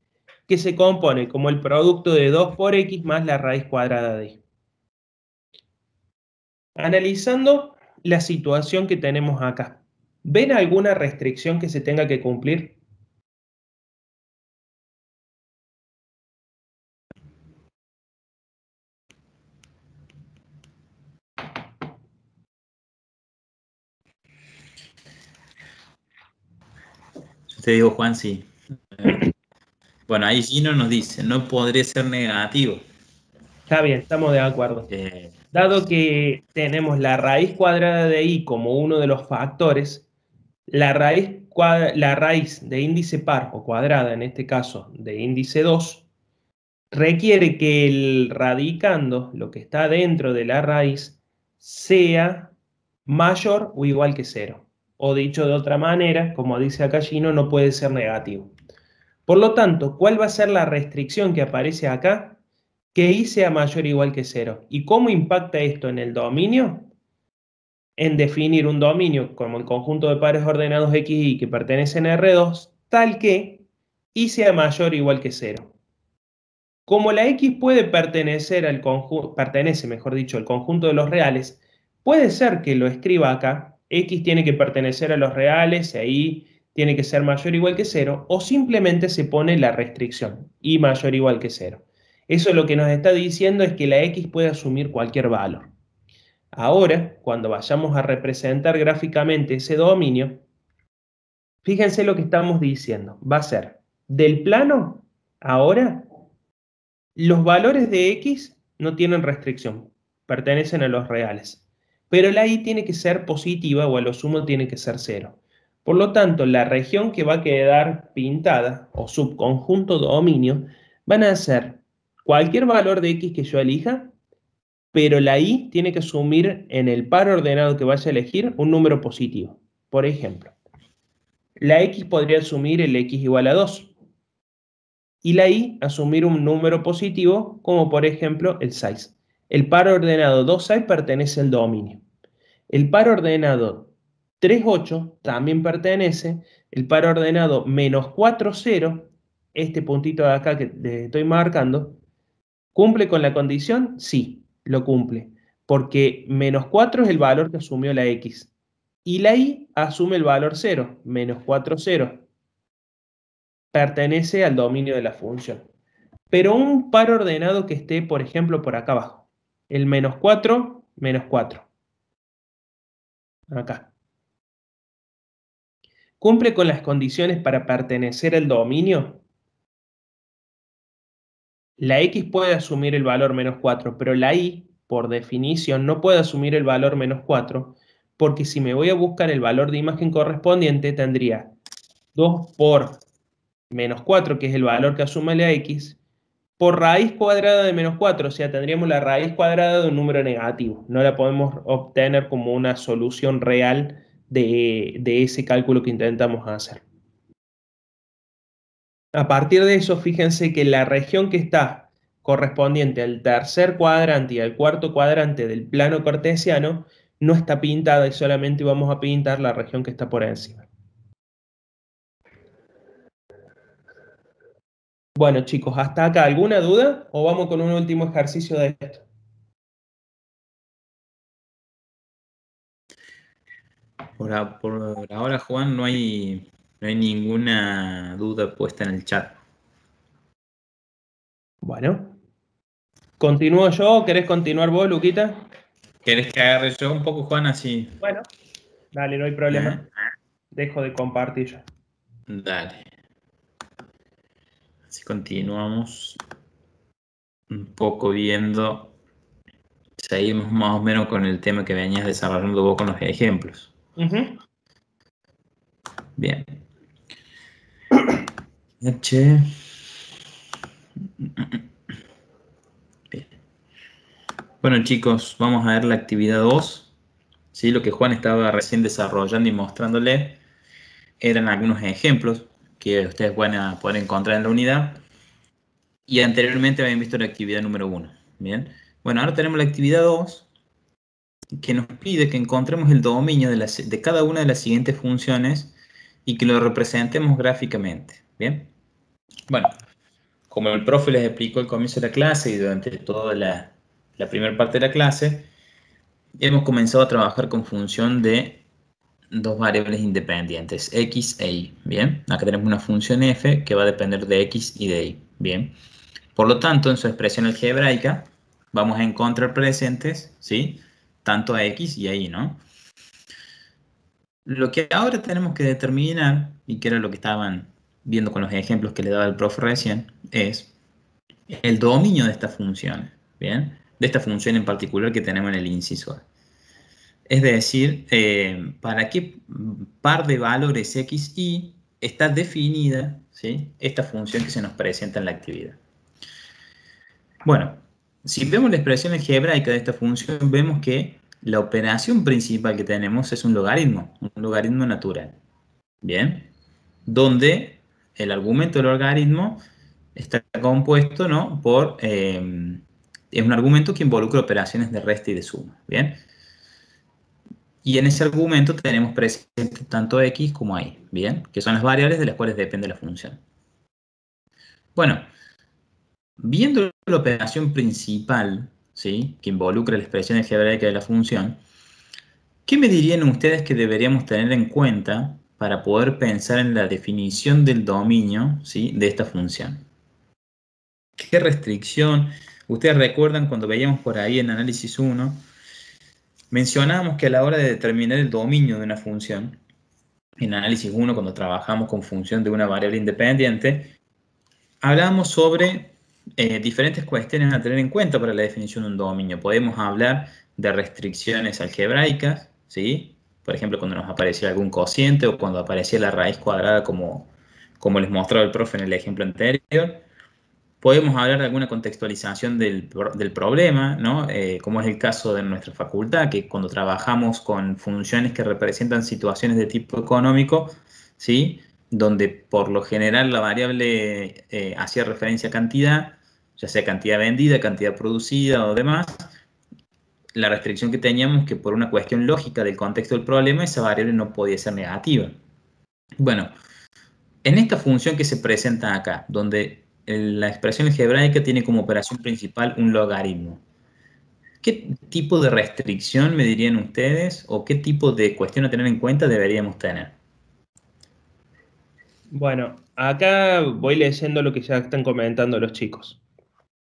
que se compone como el producto de 2 por x más la raíz cuadrada de y. Analizando la situación que tenemos acá, ¿ven alguna restricción que se tenga que cumplir? Yo te digo, Juan, sí. Bueno, ahí Gino nos dice, no podría ser negativo. Está bien, estamos de acuerdo. Dado que tenemos la raíz cuadrada de y como uno de los factores, la raíz de índice par o cuadrada, en este caso de índice 2, requiere que el radicando, lo que está dentro de la raíz, sea mayor o igual que 0. O dicho de otra manera, como dice acá Gino, no puede ser negativo. Por lo tanto, ¿cuál va a ser la restricción que aparece acá? Que y sea mayor o igual que 0. ¿Y cómo impacta esto en el dominio? En definir un dominio como el conjunto de pares ordenados X y Y que pertenecen a R2, tal que y sea mayor o igual que 0. Como la X puede pertenecer al conjunto, pertenece, mejor dicho, al conjunto de los reales, puede ser que lo escriba acá, X tiene que pertenecer a los reales, e Y tiene que ser mayor o igual que 0, o simplemente se pone la restricción, Y mayor o igual que 0. Eso lo que nos está diciendo es que la X puede asumir cualquier valor. Ahora, cuando vayamos a representar gráficamente ese dominio, fíjense lo que estamos diciendo. Va a ser Del plano, ahora, los valores de X no tienen restricción, pertenecen a los reales. Pero la Y tiene que ser positiva o a lo sumo tiene que ser 0. Por lo tanto, la región que va a quedar pintada o subconjunto dominio van a ser cualquier valor de X que yo elija, pero la Y tiene que asumir en el par ordenado que vaya a elegir un número positivo. Por ejemplo, la X podría asumir el X igual a 2 y la Y asumir un número positivo como por ejemplo el 6. El par ordenado 2, 6 pertenece al dominio. El par ordenado 3, 8 también pertenece. El par ordenado menos 4, 0, este puntito de acá que estoy marcando, ¿cumple con la condición? Sí, lo cumple, porque menos 4 es el valor que asumió la X. Y la Y asume el valor 0, menos 4, 0. Pertenece al dominio de la función. Pero un par ordenado que esté, por ejemplo, por acá abajo. El menos 4, menos 4. Acá. ¿Cumple con las condiciones para pertenecer al dominio? La X puede asumir el valor menos 4, pero la Y, por definición, no puede asumir el valor menos 4, porque si me voy a buscar el valor de imagen correspondiente, tendría 2 por menos 4, que es el valor que asume la X, por raíz cuadrada de menos 4, o sea, tendríamos la raíz cuadrada de un número negativo. No la podemos obtener como una solución real de ese cálculo que intentamos hacer. A partir de eso, fíjense que la región que está correspondiente al tercer cuadrante y al cuarto cuadrante del plano cartesiano no está pintada y solamente vamos a pintar la región que está por encima. Bueno, chicos, ¿hasta acá alguna duda o vamos con un último ejercicio de esto? Por ahora, Juan, no hay ninguna duda puesta en el chat. Bueno, ¿continúo yo o querés continuar vos, Luquita? ¿Querés que agarre yo un poco, Juan, así? Bueno, dale, no hay problema. Dejo de compartir yo. Dale. Así continuamos un poco viendo. Seguimos más o menos con el tema que venías desarrollando vos con los ejemplos. Bien. H. Bien. Bueno, chicos, vamos a ver la actividad 2. ¿Sí? Lo que Juan estaba recién desarrollando y mostrándole eran algunos ejemplos que ustedes van a poder encontrar en la unidad. Y anteriormente habían visto la actividad número 1. Bien. Bueno, ahora tenemos la actividad 2, que nos pide que encontremos el dominio de cada una de las siguientes funciones y que lo representemos gráficamente. Bien. Bueno, como el profe les explicó al comienzo de la clase y durante toda la primera parte de la clase, hemos comenzado a trabajar con función de dos variables independientes, x e y. Bien, acá tenemos una función f que va a depender de x y de y. Bien, por lo tanto, en su expresión algebraica vamos a encontrar presentes, ¿sí?, tanto a x y a y, ¿no? Lo que ahora tenemos que determinar, y que era lo que estaban viendo con los ejemplos que le daba el profe recién, es el dominio de esta función, ¿bien? De esta función en particular que tenemos en el inciso A. Es decir, para qué par de valores x, y está definida, ¿sí?, esta función que se nos presenta en la actividad. Bueno, si vemos la expresión algebraica de esta función, vemos que la operación principal que tenemos es un logaritmo natural. Bien, donde el argumento del logaritmo está compuesto, ¿no?, por... es un argumento que involucra operaciones de resta y de suma. Bien. Y en ese argumento tenemos presente tanto x como y, ¿bien?, que son las variables de las cuales depende la función. Bueno, viendo la operación principal, ¿sí?, que involucra la expresión algebraica de la función, ¿qué me dirían ustedes que deberíamos tener en cuenta para poder pensar en la definición del dominio, ¿sí?, de esta función? ¿Qué restricción? Ustedes recuerdan cuando veíamos por ahí en análisis 1, mencionábamos que a la hora de determinar el dominio de una función, en análisis 1, cuando trabajamos con función de una variable independiente, Hablamos sobre diferentes cuestiones a tener en cuenta para la definición de un dominio. Podemos hablar de restricciones algebraicas, ¿sí? Por ejemplo, cuando nos aparecía algún cociente o cuando aparecía la raíz cuadrada como les mostraba el profe en el ejemplo anterior. Podemos hablar de alguna contextualización del problema, ¿no? Como es el caso de nuestra facultad, que cuando trabajamos con funciones que representan situaciones de tipo económico, ¿sí? Donde por lo general la variable hacía referencia a cantidad, ya sea cantidad vendida, cantidad producida o demás, la restricción que teníamos que por una cuestión lógica del contexto del problema, esa variable no podía ser negativa. Bueno, en esta función que se presenta acá, donde la expresión algebraica tiene como operación principal un logaritmo, ¿qué tipo de restricción me dirían ustedes o qué tipo de cuestión a tener en cuenta deberíamos tener? Bueno, acá voy leyendo lo que ya están comentando los chicos.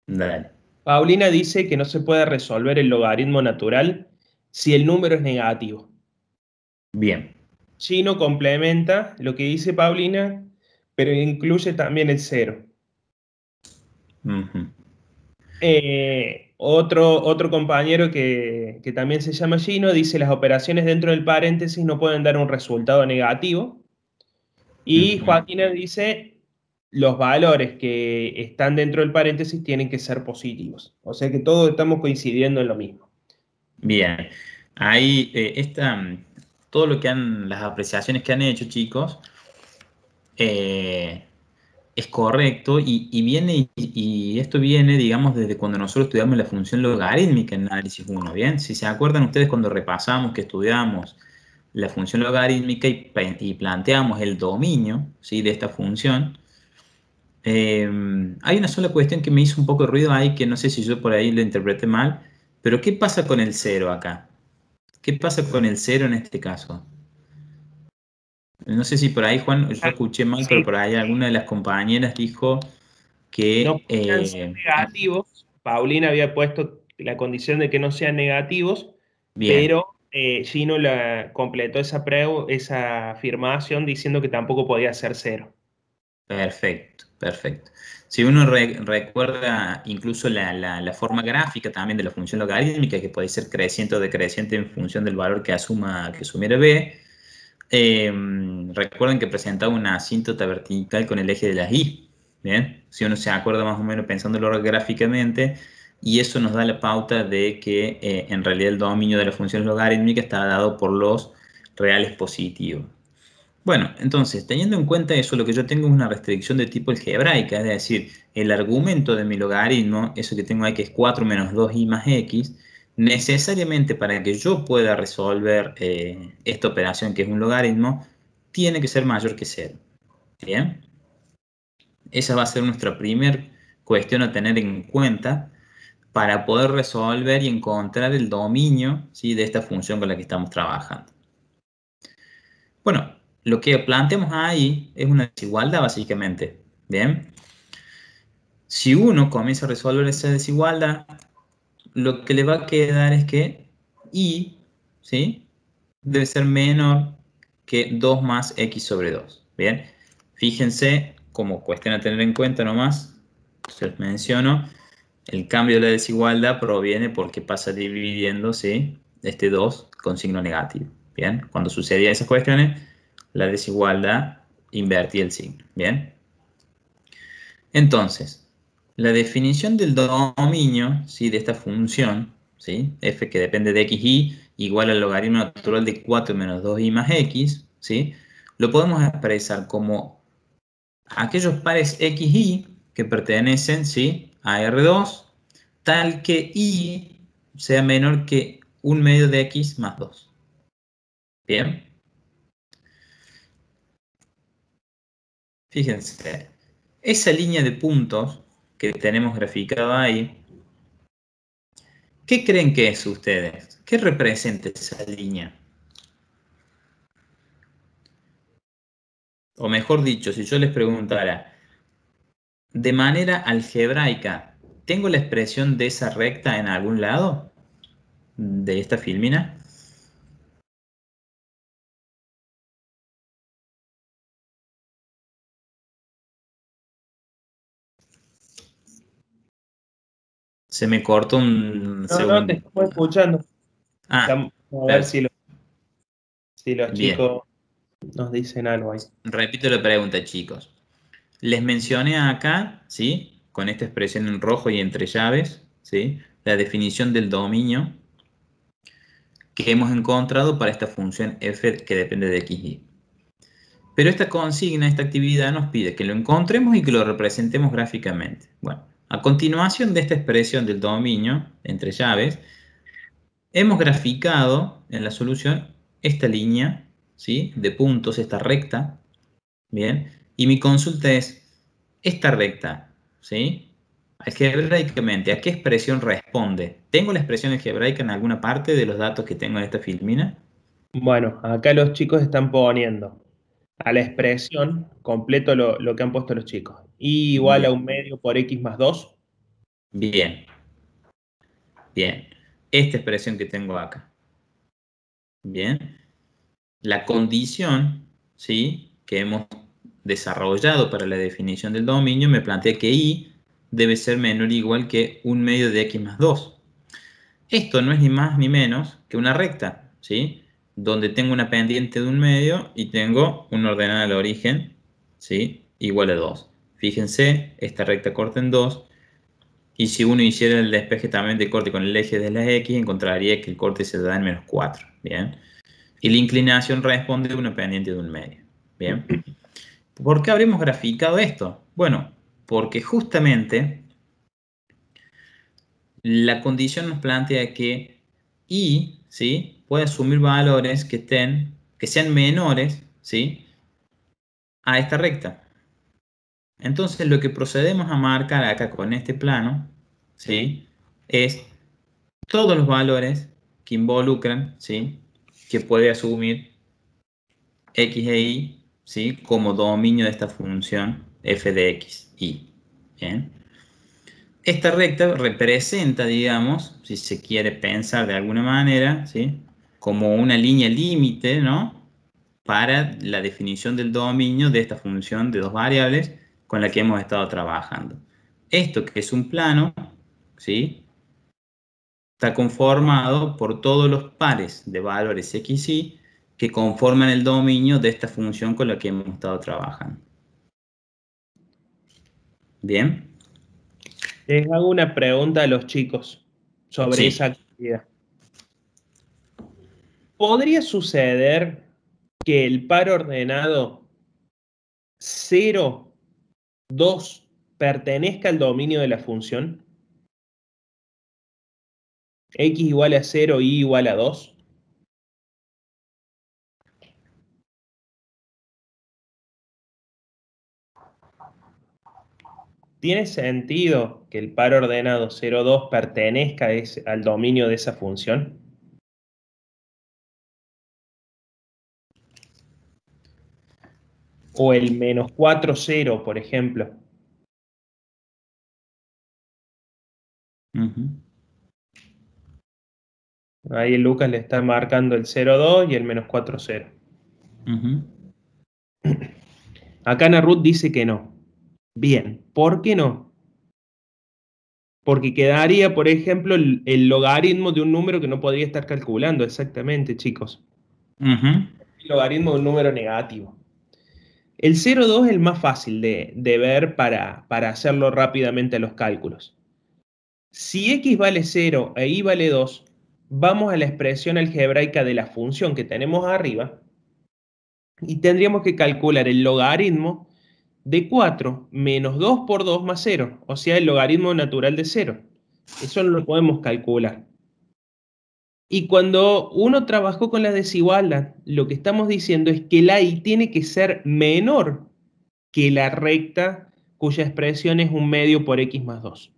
Dale. Paulina dice que no se puede resolver el logaritmo natural si el número es negativo. Bien. Gino complementa lo que dice Paulina, pero incluye también el cero. Ujú. Otro compañero que también se llama Gino dice las operaciones dentro del paréntesis no pueden dar un resultado negativo. Y Ujú. Joaquina dice los valores que están dentro del paréntesis tienen que ser positivos. O sea que todos estamos coincidiendo en lo mismo. Bien. Ahí todo lo que las apreciaciones que han hecho, chicos, eh, es correcto y viene, y esto viene, digamos, desde cuando nosotros estudiamos la función logarítmica en análisis 1, ¿bien? Si se acuerdan ustedes cuando repasamos que estudiamos la función logarítmica y planteamos el dominio, ¿sí? De esta función, hay una sola cuestión que me hizo un poco de ruido ahí, que no sé si yo por ahí lo interpreté mal, pero ¿qué pasa con el cero acá? ¿Qué pasa con el cero en este caso? No sé si por ahí, Juan, yo Ah, escuché mal, pero sí, por ahí alguna de las compañeras dijo no que podían ser negativos. Paulina había puesto la condición de que no sean negativos, bien, pero Gino completó esa afirmación diciendo que tampoco podía ser cero. perfecto, perfecto. Si uno recuerda incluso la forma gráfica también de la función logarítmica, que puede ser creciente o decreciente en función del valor que asumiera b, recuerden que presentaba una asíntota vertical con el eje de las y. Bien, si uno se acuerda más o menos pensándolo gráficamente, y eso nos da la pauta de que en realidad el dominio de la función logarítmica está dado por los reales positivos. Bueno, entonces, teniendo en cuenta eso, lo que yo tengo es una restricción de tipo algebraica, es decir, el argumento de mi logaritmo, eso que tengo ahí que es 4 menos 2i más x, necesariamente para que yo pueda resolver esta operación que es un logaritmo, tiene que ser mayor que 0. ¿Bien? Esa va a ser nuestra primera cuestión a tener en cuenta para poder resolver y encontrar el dominio, ¿sí? De esta función con la que estamos trabajando. Bueno, lo que planteamos ahí es una desigualdad básicamente. Bien, si uno comienza a resolver esa desigualdad, lo que le va a quedar es que y, ¿sí? Debe ser menor que 2 más x sobre 2. Bien, fíjense como cuestión a tener en cuenta nomás, se los menciono, el cambio de la desigualdad proviene porque pasa dividiendo, ¿sí? Este 2 con signo negativo. Bien, cuando sucedía esas cuestiones, la desigualdad invertía el signo. Bien, entonces, la definición del dominio, ¿sí? De esta función, ¿sí? F que depende de xy igual al logaritmo natural de 4 menos 2y más x, ¿sí? Lo podemos expresar como aquellos pares xy que pertenecen, ¿sí? A R2, tal que y sea menor que un medio de x más 2. Bien, fíjense, esa línea de puntos que tenemos graficada ahí, ¿qué creen que es ustedes? ¿Qué representa esa línea? O mejor dicho, si yo les preguntara, de manera algebraica, ¿tengo la expresión de esa recta en algún lado de esta filmina? Se me cortó un No, te segundo. estamos escuchando. Ah, Estamos a ver perfecto. si los Bien. chicos nos dicen algo ahí. Repito la pregunta, chicos. Les mencioné acá, ¿sí? Con esta expresión en rojo y entre llaves, ¿sí? La definición del dominio que hemos encontrado para esta función f que depende de x, y. Pero esta consigna, esta actividad nos pide que lo encontremos y que lo representemos gráficamente. Bueno, a continuación de esta expresión del dominio entre llaves, hemos graficado en la solución esta línea, ¿sí? De puntos, esta recta, ¿bien? Y mi consulta es, esta recta, ¿sí? Algebraicamente, ¿a qué expresión responde? ¿Tengo la expresión algebraica en alguna parte de los datos que tengo en esta filmina? Bueno, acá los chicos están poniendo a la expresión completo lo que han puesto los chicos. Y igual a Bien, 1/2 por x más 2. bien, bien. Esta expresión que tengo acá. Bien. La condición, ¿sí? Que hemos desarrollado para la definición del dominio me plantea que y debe ser menor o igual que 1/2 de x más 2. Esto no es ni más ni menos que una recta, ¿sí? Donde tengo una pendiente de 1/2 y tengo una ordenada al origen, ¿sí? Igual a 2. Fíjense, esta recta corta en 2. Y si uno hiciera el despeje también de corte con el eje de las x, encontraría que el corte se da en -4. ¿Bien? Y la inclinación responde a una pendiente de 1/2. ¿Bien? ¿Por qué habremos graficado esto? Bueno, porque justamente la condición nos plantea que y, ¿sí? Puede asumir valores que sean menores, ¿sí? A esta recta. Entonces lo que procedemos a marcar acá con este plano, ¿sí? Es todos los valores que involucran, ¿sí? Que puede asumir x e y, ¿sí? Como dominio de esta función f de x, y. ¿Bien? Esta recta representa, digamos, si se quiere pensar de alguna manera, ¿sí? Como una línea límite, ¿no? Para la definición del dominio de esta función de dos variables con la que hemos estado trabajando. Esto que es un plano, ¿sí? Está conformado por todos los pares de valores x, y que conforman el dominio de esta función con la que hemos estado trabajando. ¿Bien? Les hago una pregunta a los chicos sobre esa Sí. actividad. ¿Podría suceder que el par ordenado 0, 2 pertenezca al dominio de la función? X igual a 0, y igual a 2. ¿Tiene sentido que el par ordenado 0, 2 pertenezca al dominio de esa función? O el -4, 0, por ejemplo. Uh-huh. Ahí el Lucas le está marcando el 0, 2 y el -4, 0. Uh-huh. Acá Narut dice que no. Bien, ¿por qué no? Porque quedaría, por ejemplo, el logaritmo de un número que no podría estar calculando exactamente, chicos. Uh-huh. El logaritmo de un número negativo. El 0,2 es el más fácil de ver para hacerlo rápidamente a los cálculos. Si x vale 0 e y vale 2, vamos a la expresión algebraica de la función que tenemos arriba y tendríamos que calcular el logaritmo de 4 menos 2 por 2 más 0, o sea, el logaritmo natural de 0. Eso no lo podemos calcular. Y cuando uno trabajó con la desigualdad, lo que estamos diciendo es que la y tiene que ser menor que la recta cuya expresión es 1/2 por x más 2.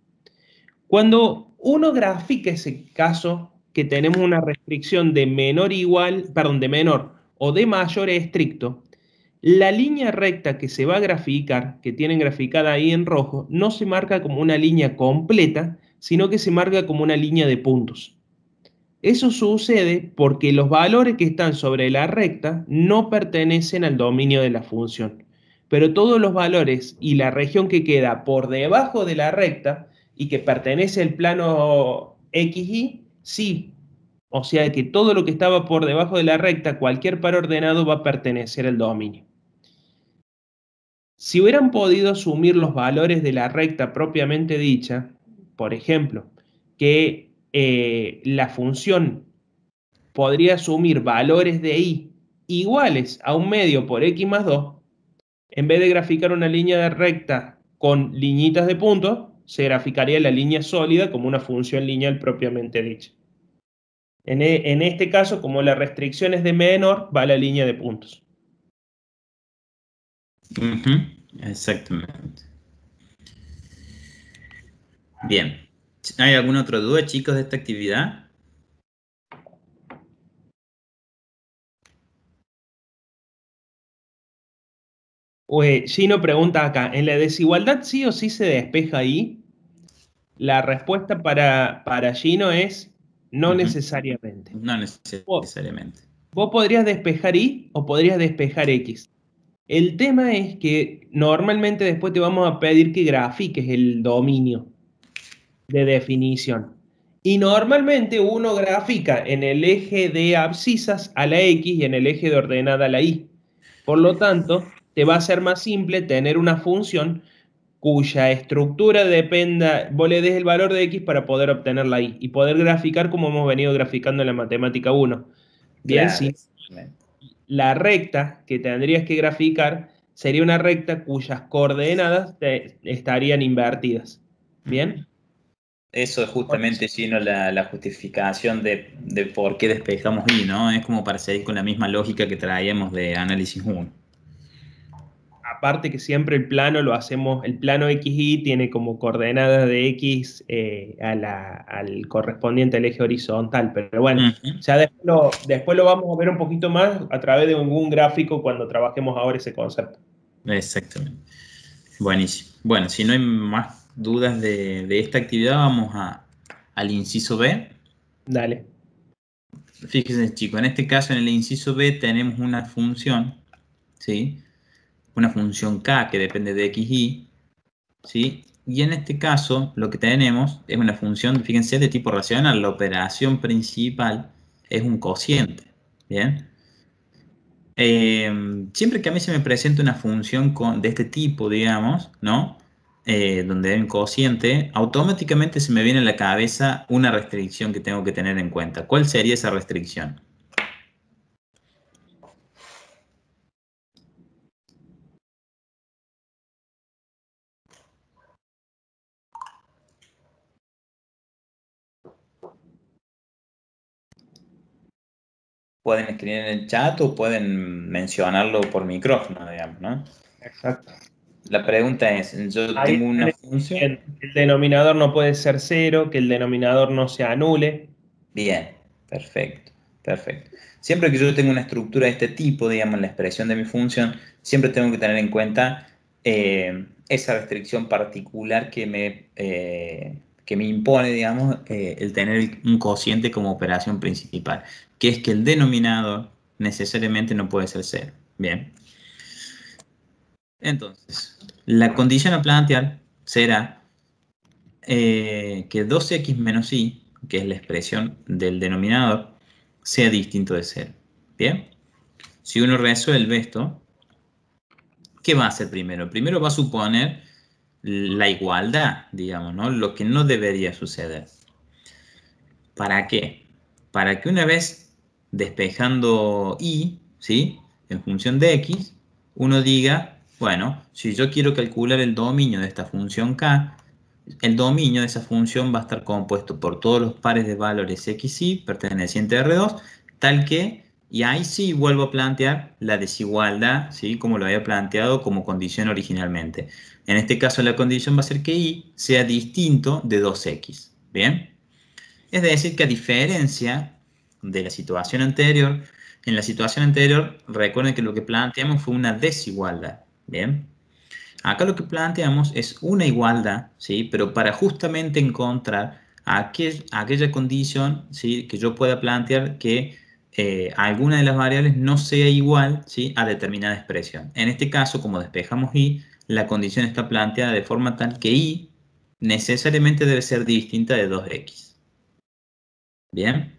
Cuando uno grafica ese caso, que tenemos una restricción de menor igual, perdón, de menor o de mayor estricto, la línea recta que se va a graficar, que tienen graficada ahí en rojo, no se marca como una línea completa, sino que se marca como una línea de puntos. Eso sucede porque los valores que están sobre la recta no pertenecen al dominio de la función, pero todos los valores y la región que queda por debajo de la recta y que pertenece al plano XY, sí. O sea que todo lo que estaba por debajo de la recta, cualquier par ordenado va a pertenecer al dominio. Si hubieran podido asumir los valores de la recta propiamente dicha, por ejemplo, que la función podría asumir valores de y iguales a un medio por x más 2, en vez de graficar una línea de recta con liñitas de puntos, se graficaría la línea sólida como una función lineal propiamente dicha. En este caso, como la restricción es de menor, va la línea de puntos. Exactamente. Bien. ¿Hay alguna otra duda, chicos, de esta actividad? Gino pregunta acá, ¿en la desigualdad sí o sí se despeja ahí? La respuesta para Gino es no necesariamente. No Vos, necesariamente. vos podrías despejar y o podrías despejar x. El tema es que normalmente después te vamos a pedir que grafiques el dominio de definición. Y normalmente uno grafica en el eje de abscisas a la x y en el eje de ordenada a la y. Por lo tanto, te va a ser más simple tener una función cuya estructura dependa, vos le des el valor de x para poder obtener la y poder graficar como hemos venido graficando en la matemática 1. Bien, Claro, sí. La recta que tendrías que graficar sería una recta cuyas coordenadas estarían invertidas. ¿Bien? Eso es justamente, Gino, la justificación de por qué despejamos y, ¿no? Es como para seguir con la misma lógica que traíamos de análisis 1. Aparte que siempre el plano lo hacemos, el plano XY tiene como coordenadas de X al correspondiente al eje horizontal, pero bueno, ya después lo vamos a ver un poquito más a través de algún gráfico cuando trabajemos ahora ese concepto. Exactamente. Buenísimo. Bueno, si no hay más dudas de esta actividad, vamos al inciso B. Dale. Fíjense, chicos, en este caso, en el inciso B, tenemos una función, ¿sí? Una función k que depende de x, y, ¿sí? Y en este caso, lo que tenemos es una función, fíjense, de tipo racional. La operación principal es un cociente, ¿bien? Siempre que a mí se me presenta una función de este tipo, digamos, ¿no? Donde hay un cociente, automáticamente se me viene a la cabeza una restricción que tengo que tener en cuenta. ¿Cuál sería esa restricción? Pueden escribir en el chat o pueden mencionarlo por micrófono, digamos, ¿no? Exacto. La pregunta es, yo Ahí tengo una función. el denominador no puede ser 0, que el denominador no se anule. Bien, perfecto, perfecto. Siempre que yo tengo una estructura de este tipo, digamos, la expresión de mi función, siempre tengo que tener en cuenta esa restricción particular que me impone, digamos, el tener un cociente como operación principal, que es que el denominador necesariamente no puede ser 0. Bien. Entonces, la condición a plantear será que 2x menos y, que es la expresión del denominador, sea distinto de 0. ¿Bien? Si uno resuelve esto, ¿qué va a hacer primero? Primero va a suponer la igualdad, digamos, ¿no? Lo que no debería suceder. ¿Para qué? Para que una vez despejando y, ¿sí? En función de x, uno diga, bueno, si yo quiero calcular el dominio de esta función k, el dominio de esa función va a estar compuesto por todos los pares de valores x y pertenecientes a R2, tal que, y ahí sí vuelvo a plantear la desigualdad, ¿sí? Como lo había planteado como condición originalmente. En este caso la condición va a ser que y sea distinto de 2x. ¿Bien? Es decir, que a diferencia de la situación anterior, en la situación anterior, recuerden que lo que planteamos fue una desigualdad. ¿Bien? Acá lo que planteamos es una igualdad, ¿sí? Pero para justamente encontrar aquella condición, ¿sí? Que yo pueda plantear que alguna de las variables no sea igual, ¿sí? A determinada expresión. En este caso, como despejamos y, la condición está planteada de forma tal que y necesariamente debe ser distinta de 2x. ¿Bien?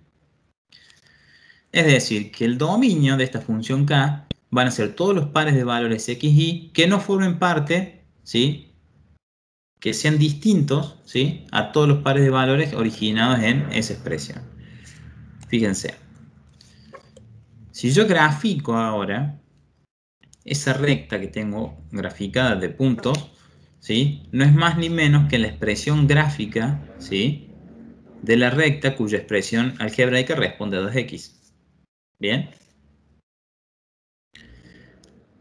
Es decir, que el dominio de esta función k van a ser todos los pares de valores x, y que no formen parte, ¿sí?, que sean distintos, ¿sí?, a todos los pares de valores originados en esa expresión. Fíjense. Si yo grafico ahora esa recta que tengo graficada de puntos, ¿sí?, no es más ni menos que la expresión gráfica, ¿sí?, de la recta cuya expresión algebraica responde a 2x. ¿Bien?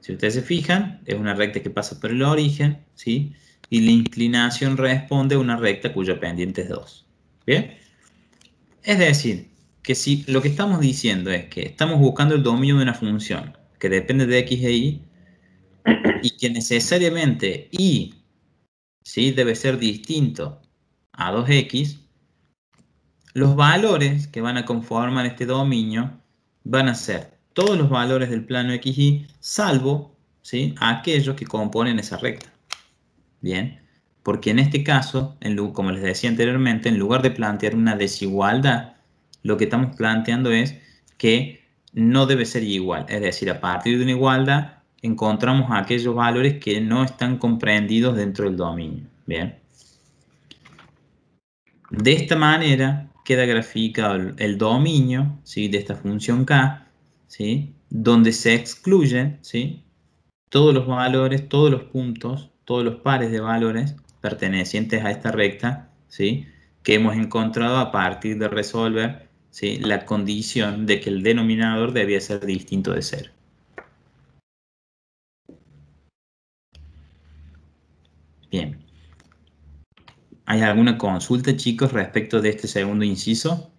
Si ustedes se fijan, es una recta que pasa por el origen, ¿sí?, y la inclinación responde a una recta cuya pendiente es 2. ¿Bien? Es decir, que si lo que estamos diciendo es que estamos buscando el dominio de una función que depende de x e y que necesariamente y, ¿sí?, debe ser distinto a 2x, los valores que van a conformar este dominio van a ser todos los valores del plano xy, salvo, ¿sí?, aquellos que componen esa recta. Bien, porque en este caso, como les decía anteriormente, en lugar de plantear una desigualdad, lo que estamos planteando es que no debe ser igual. Es decir, a partir de una igualdad encontramos aquellos valores que no están comprendidos dentro del dominio. Bien. De esta manera queda graficado el dominio, ¿sí?, de esta función k, ¿sí?, donde se excluyen, ¿sí?, todos los valores, todos los puntos, todos los pares de valores pertenecientes a esta recta, ¿sí?, que hemos encontrado a partir de resolver, ¿sí?, la condición de que el denominador debía ser distinto de 0. Bien. ¿Hay alguna consulta, chicos, respecto de este segundo inciso?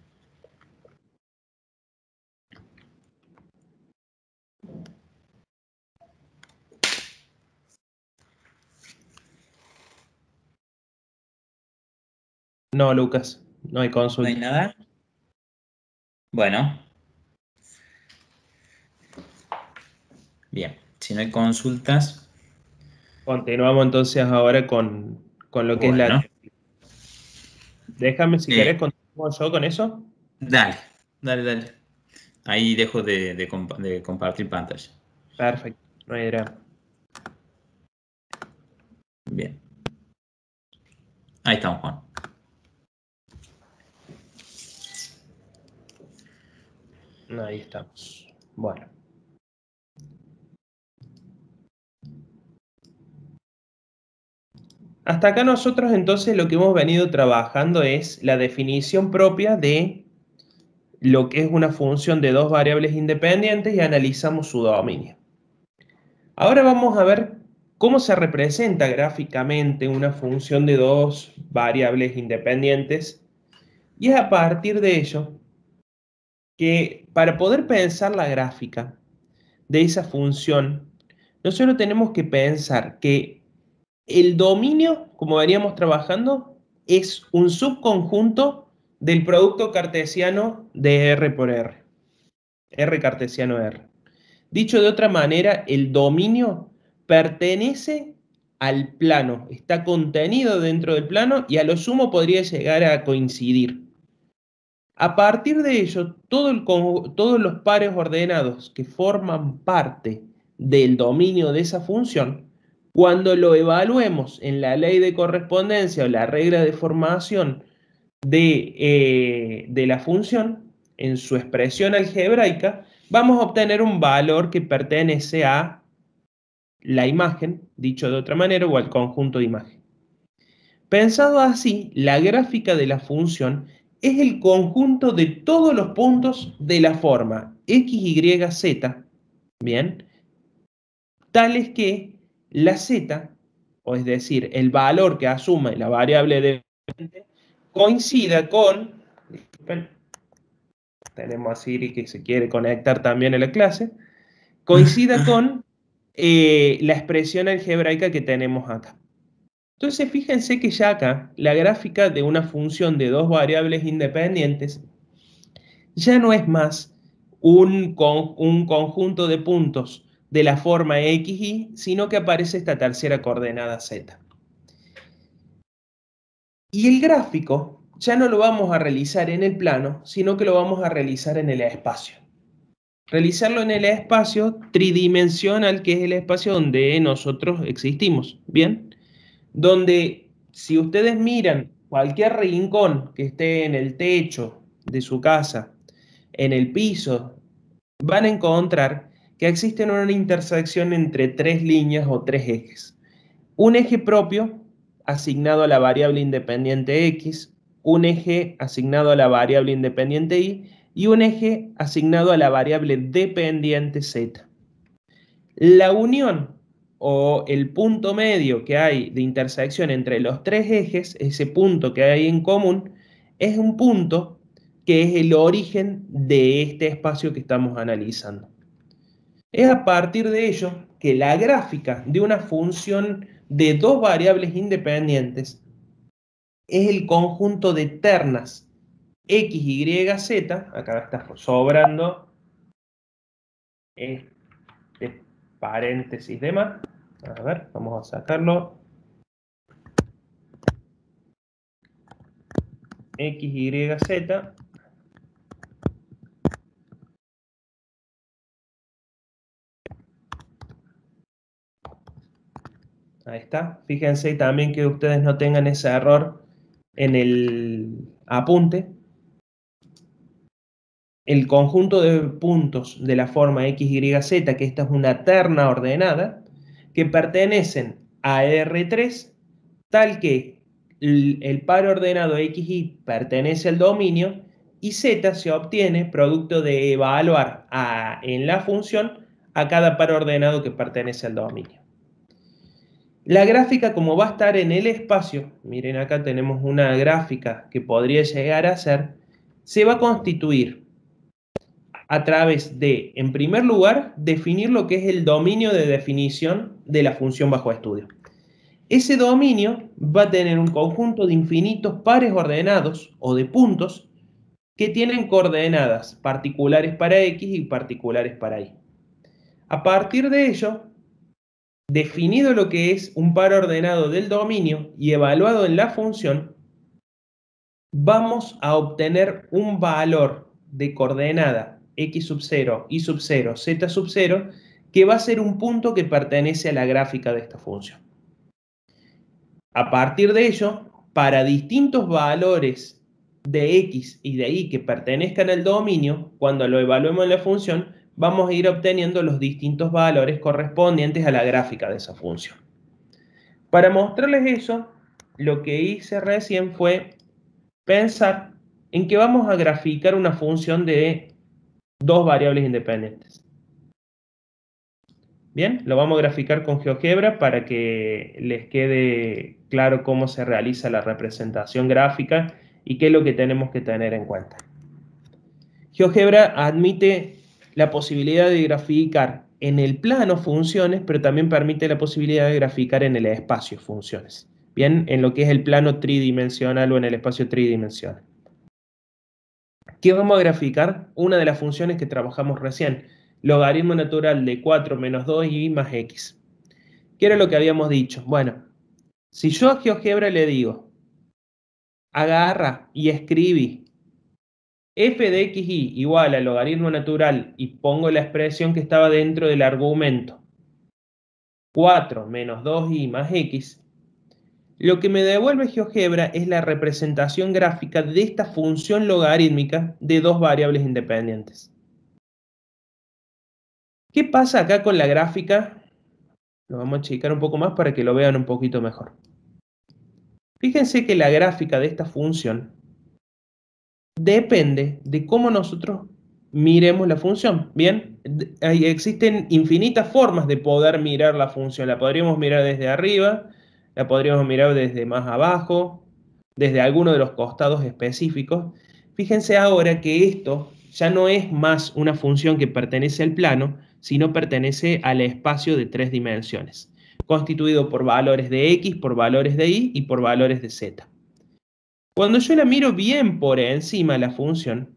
No, Lucas, no hay ¿No hay consulta. nada? Bueno. Bien. Si no hay consultas, Continuamos entonces ahora con lo que es bueno. Déjame, si Eh, querés, continúo yo con eso. dale, dale, dale. Ahí dejo de compartir pantalla. Perfecto, no hay drama. Bien. Ahí estamos, Juan. Ahí estamos. Bueno. Hasta acá nosotros entonces lo que hemos venido trabajando es la definición propia de lo que es una función de dos variables independientes y analizamos su dominio. Ahora vamos a ver cómo se representa gráficamente una función de dos variables independientes, y es a partir de ello que para poder pensar la gráfica de esa función, nosotros tenemos que pensar que el dominio, como veníamos trabajando, es un subconjunto del producto cartesiano de R por R. R cartesiano R. Dicho de otra manera, el dominio pertenece al plano, está contenido dentro del plano y a lo sumo podría llegar a coincidir. A partir de ello, todos los pares ordenados que forman parte del dominio de esa función, cuando lo evaluemos en la ley de correspondencia o la regla de formación de la función, en su expresión algebraica, vamos a obtener un valor que pertenece a la imagen, dicho de otra manera, o al conjunto de imagen. Pensado así, la gráfica de la función es el conjunto de todos los puntos de la forma x, y, z, ¿bien?, tales que la z, o es decir, el valor que asume la variable de coincida con, tenemos a Siri que se quiere conectar también a la clase, coincida con la expresión algebraica que tenemos acá. Entonces, fíjense que ya acá la gráfica de una función de dos variables independientes ya no es más un conjunto de puntos de la forma x, y, sino que aparece esta tercera coordenada z. Y el gráfico ya no lo vamos a realizar en el plano, sino que lo vamos a realizar en el espacio. Realizarlo en el espacio tridimensional, que es el espacio donde nosotros existimos, ¿bien? Donde si ustedes miran cualquier rincón que esté en el techo de su casa, en el piso, van a encontrar que existe una intersección entre tres líneas o tres ejes. Un eje propio asignado a la variable independiente x, un eje asignado a la variable independiente y un eje asignado a la variable dependiente z. La unión o el punto medio que hay de intersección entre los tres ejes, ese punto que hay en común, es un punto que es el origen de este espacio que estamos analizando. Es a partir de ello que la gráfica de una función de dos variables independientes es el conjunto de ternas x, y, z. Acá está sobrando este paréntesis de más. A ver, vamos a sacarlo. X, Y, Z. Ahí está. Fíjense también que ustedes no tengan ese error en el apunte. El conjunto de puntos de la forma X, Y, Z, que esta es una terna ordenada, que pertenecen a R3, tal que el par ordenado XY pertenece al dominio y Z se obtiene producto de evaluar en la función a cada par ordenado que pertenece al dominio. La gráfica, como va a estar en el espacio, miren acá tenemos una gráfica que podría llegar a ser, se va a constituir a través de, en primer lugar, definir lo que es el dominio de definición de la función bajo estudio. Ese dominio va a tener un conjunto de infinitos pares ordenados o de puntos que tienen coordenadas particulares para x y particulares para y. A partir de ello, definido lo que es un par ordenado del dominio y evaluado en la función, vamos a obtener un valor de coordenada x sub 0, y sub 0, z sub 0, que va a ser un punto que pertenece a la gráfica de esta función. A partir de ello, para distintos valores de x y de y que pertenezcan al dominio, cuando lo evaluemos en la función, vamos a ir obteniendo los distintos valores correspondientes a la gráfica de esa función. Para mostrarles eso, lo que hice recién fue pensar en que vamos a graficar una función de dos variables independientes. Bien, lo vamos a graficar con GeoGebra para que les quede claro cómo se realiza la representación gráfica y qué es lo que tenemos que tener en cuenta. GeoGebra admite la posibilidad de graficar en el plano funciones, pero también permite la posibilidad de graficar en el espacio funciones. Bien, en lo que es el plano tridimensional o en el espacio tridimensional. ¿Qué vamos a graficar? Una de las funciones que trabajamos recién, logaritmo natural de 4 menos 2y más x. ¿Qué era lo que habíamos dicho? Bueno, si yo a GeoGebra le digo, agarra y escribí f de xy igual al logaritmo natural y pongo la expresión que estaba dentro del argumento 4 menos 2y más x, lo que me devuelve GeoGebra es la representación gráfica de esta función logarítmica de dos variables independientes. ¿Qué pasa acá con la gráfica? Lo vamos a checar un poco más para que lo vean un poquito mejor. Fíjense que la gráfica de esta función depende de cómo nosotros miremos la función. Bien, existen infinitas formas de poder mirar la función. La podríamos mirar desde arriba, la podríamos mirar desde más abajo, desde alguno de los costados específicos. Fíjense ahora que esto ya no es más una función que pertenece al plano, sino pertenece al espacio de tres dimensiones, constituido por valores de x, por valores de y por valores de z. Cuando yo la miro bien por encima de la función,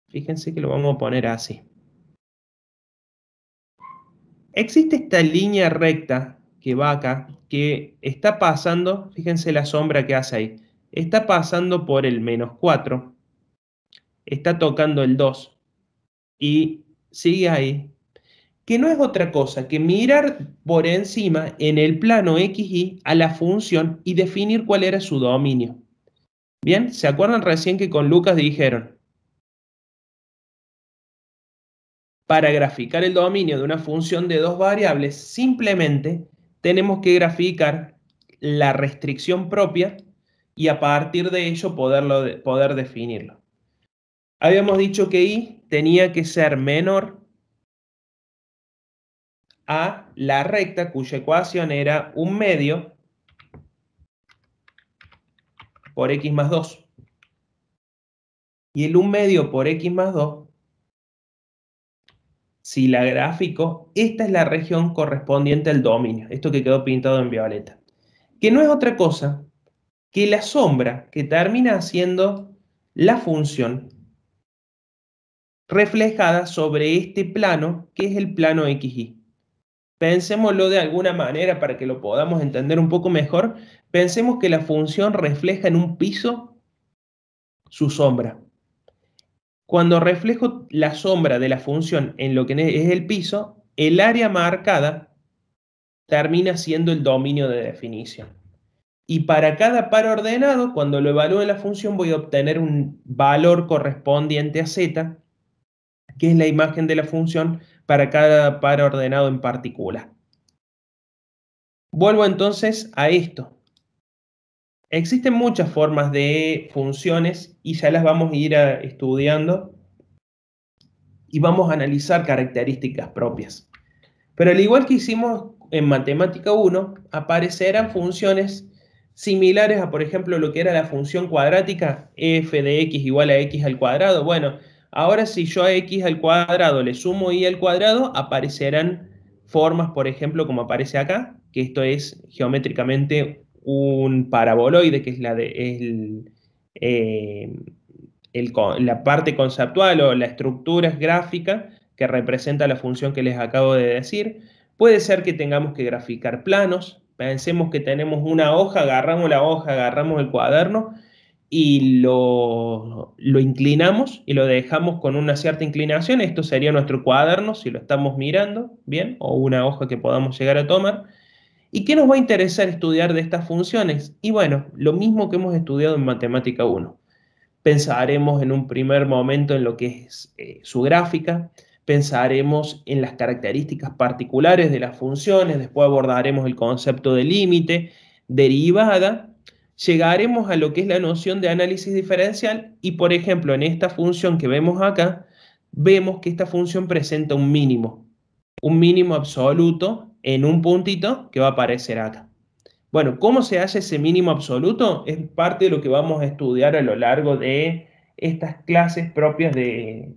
fíjense que lo vamos a poner así. Existe esta línea recta que va acá, que está pasando, fíjense la sombra que hace ahí, está pasando por el -4, está tocando el 2 y sigue ahí, que no es otra cosa que mirar por encima en el plano XY a la función y definir cuál era su dominio. Bien, ¿se acuerdan recién que con Lucas dijeron? Para graficar el dominio de una función de dos variables, simplemente tenemos que graficar la restricción propia y a partir de ello poder definirlo. Habíamos dicho que y tenía que ser menor a la recta cuya ecuación era 1/2 por x más 2. Y el 1/2 por x más 2, si la gráfico, esta es la región correspondiente al dominio, esto que quedó pintado en violeta, que no es otra cosa que la sombra que termina siendo la función reflejada sobre este plano, que es el plano XY. Pensémoslo de alguna manera para que lo podamos entender un poco mejor. Pensemos que la función refleja en un piso su sombra. Cuando reflejo la sombra de la función en lo que es el piso, el área marcada termina siendo el dominio de definición. Y para cada par ordenado, cuando lo evalúe la función, voy a obtener un valor correspondiente a z, que es la imagen de la función para cada par ordenado en particular. Vuelvo entonces a esto. Existen muchas formas de funciones y ya las vamos a ir estudiando y vamos a analizar características propias. Pero al igual que hicimos en Matemática 1, aparecerán funciones similares a, por ejemplo, lo que era la función cuadrática, f de x igual a x al cuadrado. Bueno, ahora si yo a x al cuadrado le sumo y al cuadrado, aparecerán formas, por ejemplo, como aparece acá, que esto es geométricamente un paraboloide, que es la parte conceptual o la estructura gráfica que representa la función que les acabo de decir. Puede ser que tengamos que graficar planos. Pensemos que tenemos una hoja, agarramos el cuaderno y lo inclinamos y lo dejamos con una cierta inclinación. Esto sería nuestro cuaderno si lo estamos mirando, ¿bien? O una hoja que podamos llegar a tomar. ¿Y qué nos va a interesar estudiar de estas funciones? Y bueno, lo mismo que hemos estudiado en Matemática 1. Pensaremos en un primer momento en lo que es su gráfica, pensaremos en las características particulares de las funciones, después abordaremos el concepto de límite, derivada, llegaremos a lo que es la noción de análisis diferencial y, por ejemplo, en esta función que vemos acá, vemos que esta función presenta un mínimo absoluto en un puntito que va a aparecer acá. Bueno, ¿cómo se hace ese mínimo absoluto? Es parte de lo que vamos a estudiar a lo largo de estas clases propias de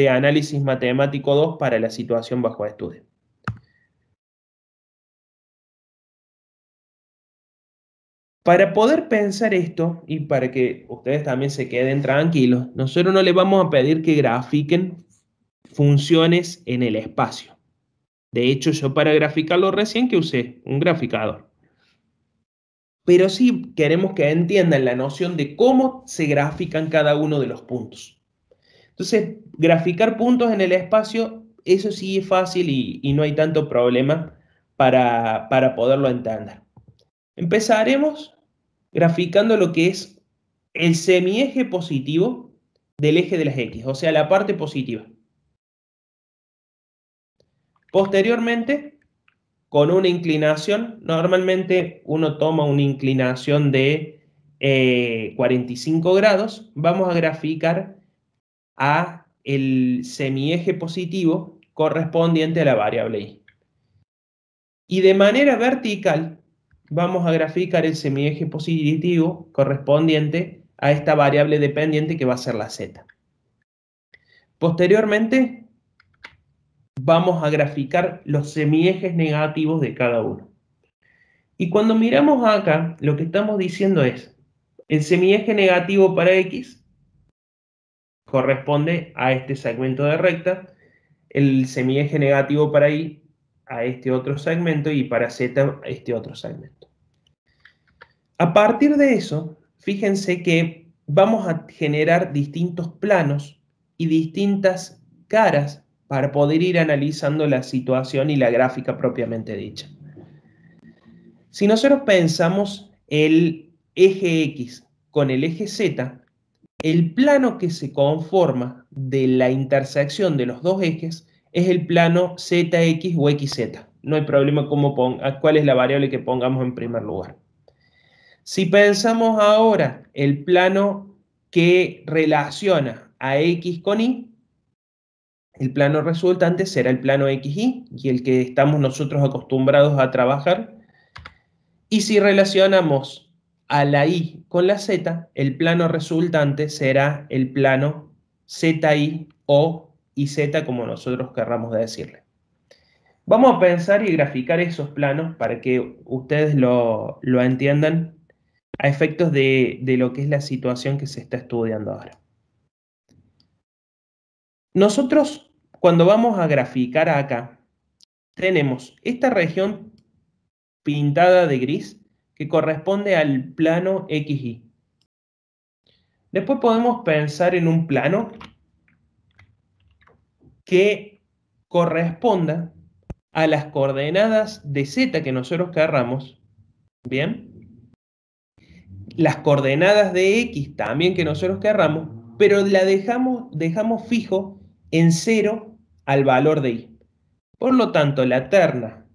análisis matemático 2 para la situación bajo estudio. Para poder pensar esto y para que ustedes también se queden tranquilos, nosotros no les vamos a pedir que grafiquen funciones en el espacio. De hecho, yo para graficarlo recién que usé un graficador. Pero sí queremos que entiendan la noción de cómo se grafican cada uno de los puntos. Entonces, graficar puntos en el espacio, eso sí es fácil y no hay tanto problema para poderlo entender. Empezaremos graficando lo que es el semieje positivo del eje de las X, o sea, la parte positiva. Posteriormente, con una inclinación, normalmente uno toma una inclinación de 45 grados, vamos a graficar a el semieje positivo correspondiente a la variable y. Y de manera vertical vamos a graficar el semieje positivo correspondiente a esta variable dependiente que va a ser la z. Posteriormente vamos a graficar los semiejes negativos de cada uno. Y cuando miramos acá, lo que estamos diciendo es, el semieje negativo para x corresponde a este segmento de recta, el semieje negativo para y a este otro segmento y para Z a este otro segmento. A partir de eso, fíjense que vamos a generar distintos planos y distintas caras para poder ir analizando la situación y la gráfica propiamente dicha. Si nosotros pensamos el eje X con el eje Z, el plano que se conforma de la intersección de los dos ejes es el plano ZX o XZ. No hay problema cuál es la variable que pongamos en primer lugar. Si pensamos ahora el plano que relaciona a X con Y, el plano resultante será el plano XY y el que estamos nosotros acostumbrados a trabajar. Y si relacionamos a la Y con la Z, el plano resultante será el plano ZY o IZ, como nosotros querramos decirle. Vamos a pensar y graficar esos planos para que ustedes lo entiendan a efectos de lo que es la situación que se está estudiando ahora. Nosotros, cuando vamos a graficar acá, tenemos esta región pintada de gris que corresponde al plano XY. Después podemos pensar en un plano que corresponda a las coordenadas de Z que nosotros querramos, ¿bien? Las coordenadas de X también que nosotros querramos, pero la dejamos fijo en 0 al valor de Y. Por lo tanto, la terna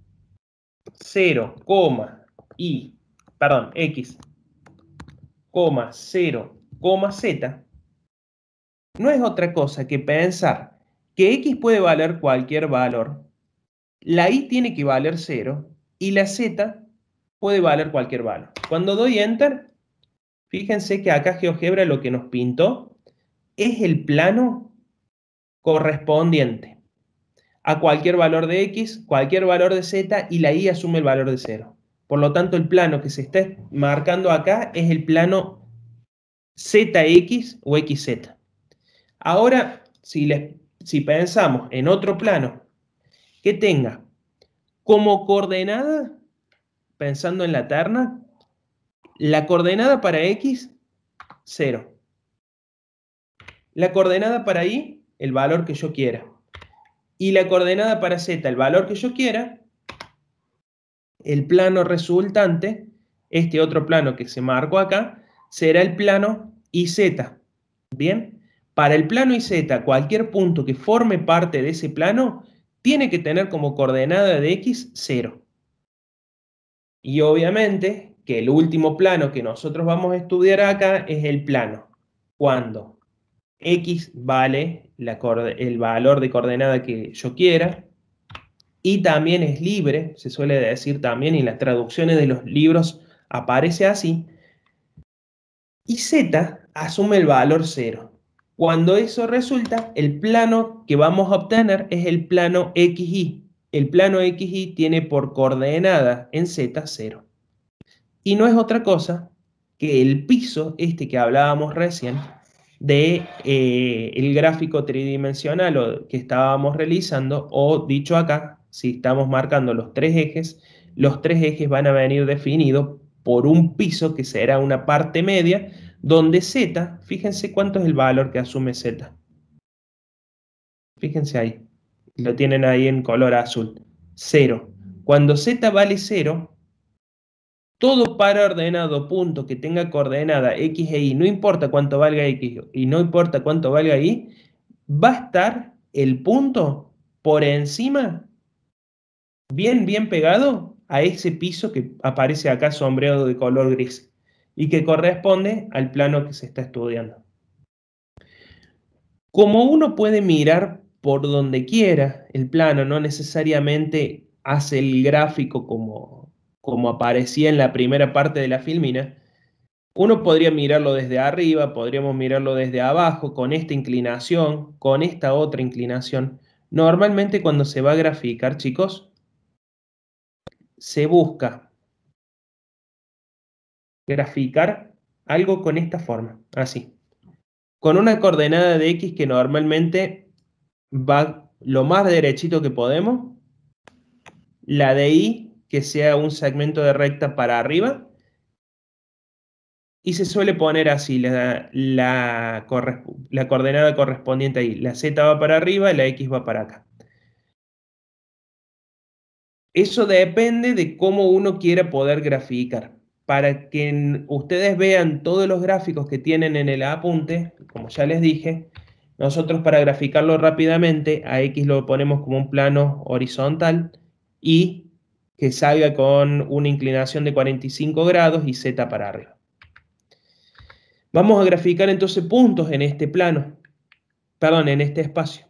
0, X, 0, Z no es otra cosa que pensar que X puede valer cualquier valor, la Y tiene que valer 0 y la Z puede valer cualquier valor. Cuando doy Enter, fíjense que acá GeoGebra lo que nos pintó es el plano correspondiente a cualquier valor de X, cualquier valor de Z y la Y asume el valor de 0. Por lo tanto, el plano que se está marcando acá es el plano ZX o XZ. Ahora, si pensamos en otro plano que tenga como coordenada, pensando en la terna, la coordenada para X, 0. La coordenada para Y, el valor que yo quiera. Y la coordenada para Z, el valor que yo quiera, el plano resultante, este otro plano que se marcó acá, será el plano IZ. ¿Bien? Para el plano IZ, cualquier punto que forme parte de ese plano tiene que tener como coordenada de X 0. Y obviamente que el último plano que nosotros vamos a estudiar acá es el plano cuando X vale el valor de coordenada que yo quiera y también es libre, se suele decir también, y en las traducciones de los libros aparece así, y Z asume el valor 0. Cuando eso resulta, el plano que vamos a obtener es el plano XY. El plano XY tiene por coordenada en Z 0. Y no es otra cosa que el piso, este que hablábamos recién, de el gráfico tridimensional que estábamos realizando, o dicho acá, si estamos marcando los tres ejes van a venir definidos por un piso que será una parte media, donde Z, fíjense cuánto es el valor que asume Z. Fíjense ahí, lo tienen ahí en color azul, 0. Cuando Z vale 0, todo par ordenado punto que tenga coordenada X e Y, no importa cuánto valga X y no importa cuánto valga Y, va a estar el punto por encima, bien pegado a ese piso que aparece acá sombreado de color gris y que corresponde al plano que se está estudiando. Como uno puede mirar por donde quiera el plano, no necesariamente hace el gráfico como aparecía en la primera parte de la filmina, uno podría mirarlo desde arriba, podríamos mirarlo desde abajo, con esta inclinación, con esta otra inclinación. Normalmente cuando se va a graficar, chicos, se busca graficar algo con esta forma, así. Con una coordenada de X que normalmente va lo más derechito que podemos la de Y que sea un segmento de recta para arriba, y se suele poner así la coordenada correspondiente ahí. La Z va para arriba y la X va para acá. Eso depende de cómo uno quiera poder graficar. Para que ustedes vean todos los gráficos que tienen en el apunte, como ya les dije, nosotros para graficarlo rápidamente, a X lo ponemos como un plano horizontal y que salga con una inclinación de 45 grados y Z para arriba. Vamos a graficar entonces puntos en este plano, perdón, en este espacio.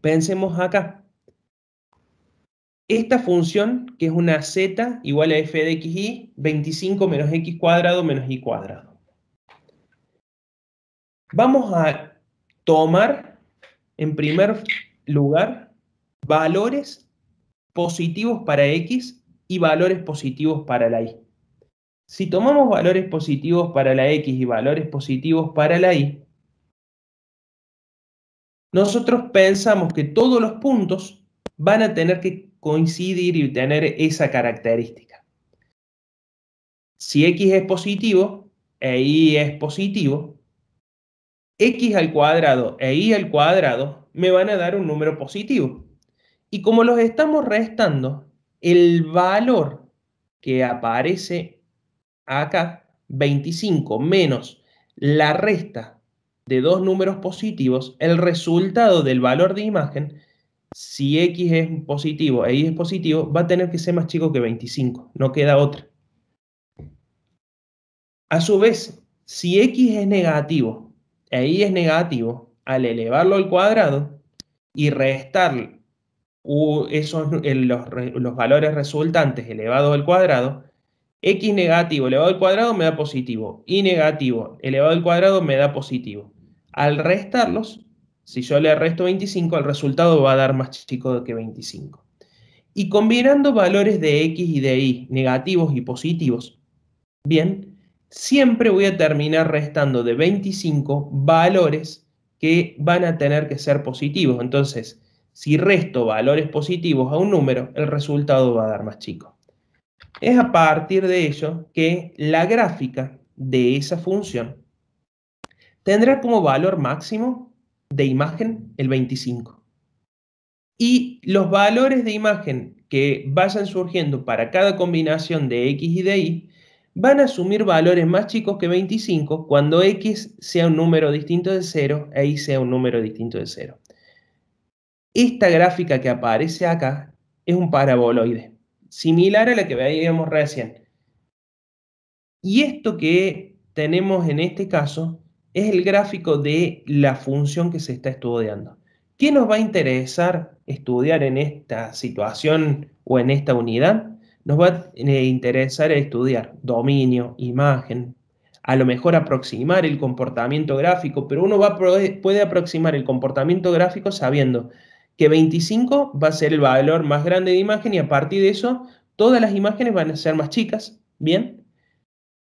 Pensemos acá. Esta función, que es una z igual a f de xy, 25 menos x cuadrado menos y cuadrado. Vamos a tomar, en primer lugar, valores positivos para x y valores positivos para la y. Si tomamos valores positivos para la x y valores positivos para la y, nosotros pensamos que todos los puntos van a tener que coincidir y tener esa característica. Si x es positivo e y es positivo, x al cuadrado e y al cuadrado me van a dar un número positivo. Y como los estamos restando, el valor que aparece acá, 25 menos la resta de dos números positivos, el resultado del valor de imagen, si x es positivo e y es positivo, va a tener que ser más chico que 25, no queda otra. A su vez, si x es negativo e y es negativo, al elevarlo al cuadrado y restar los valores resultantes elevados al cuadrado, x negativo elevado al cuadrado me da positivo, y negativo elevado al cuadrado me da positivo. Al restarlos, si yo le resto 25, el resultado va a dar más chico que 25. Y combinando valores de x y de y, negativos y positivos, bien, siempre voy a terminar restando de 25 valores que van a tener que ser positivos. Entonces, si resto valores positivos a un número, el resultado va a dar más chico. Es a partir de ello que la gráfica de esa función tendrá como valor máximo de imagen el 25. Y los valores de imagen que vayan surgiendo para cada combinación de x y de y van a asumir valores más chicos que 25 cuando x sea un número distinto de 0 e y sea un número distinto de 0. Esta gráfica que aparece acá es un paraboloide, similar a la que veíamos recién. Y esto que tenemos en este caso es el gráfico de la función que se está estudiando. ¿Qué nos va a interesar estudiar en esta situación o en esta unidad? Nos va a interesar estudiar dominio, imagen, a lo mejor aproximar el comportamiento gráfico, pero uno puede aproximar el comportamiento gráfico sabiendo que 25 va a ser el valor más grande de imagen y a partir de eso todas las imágenes van a ser más chicas, ¿bien?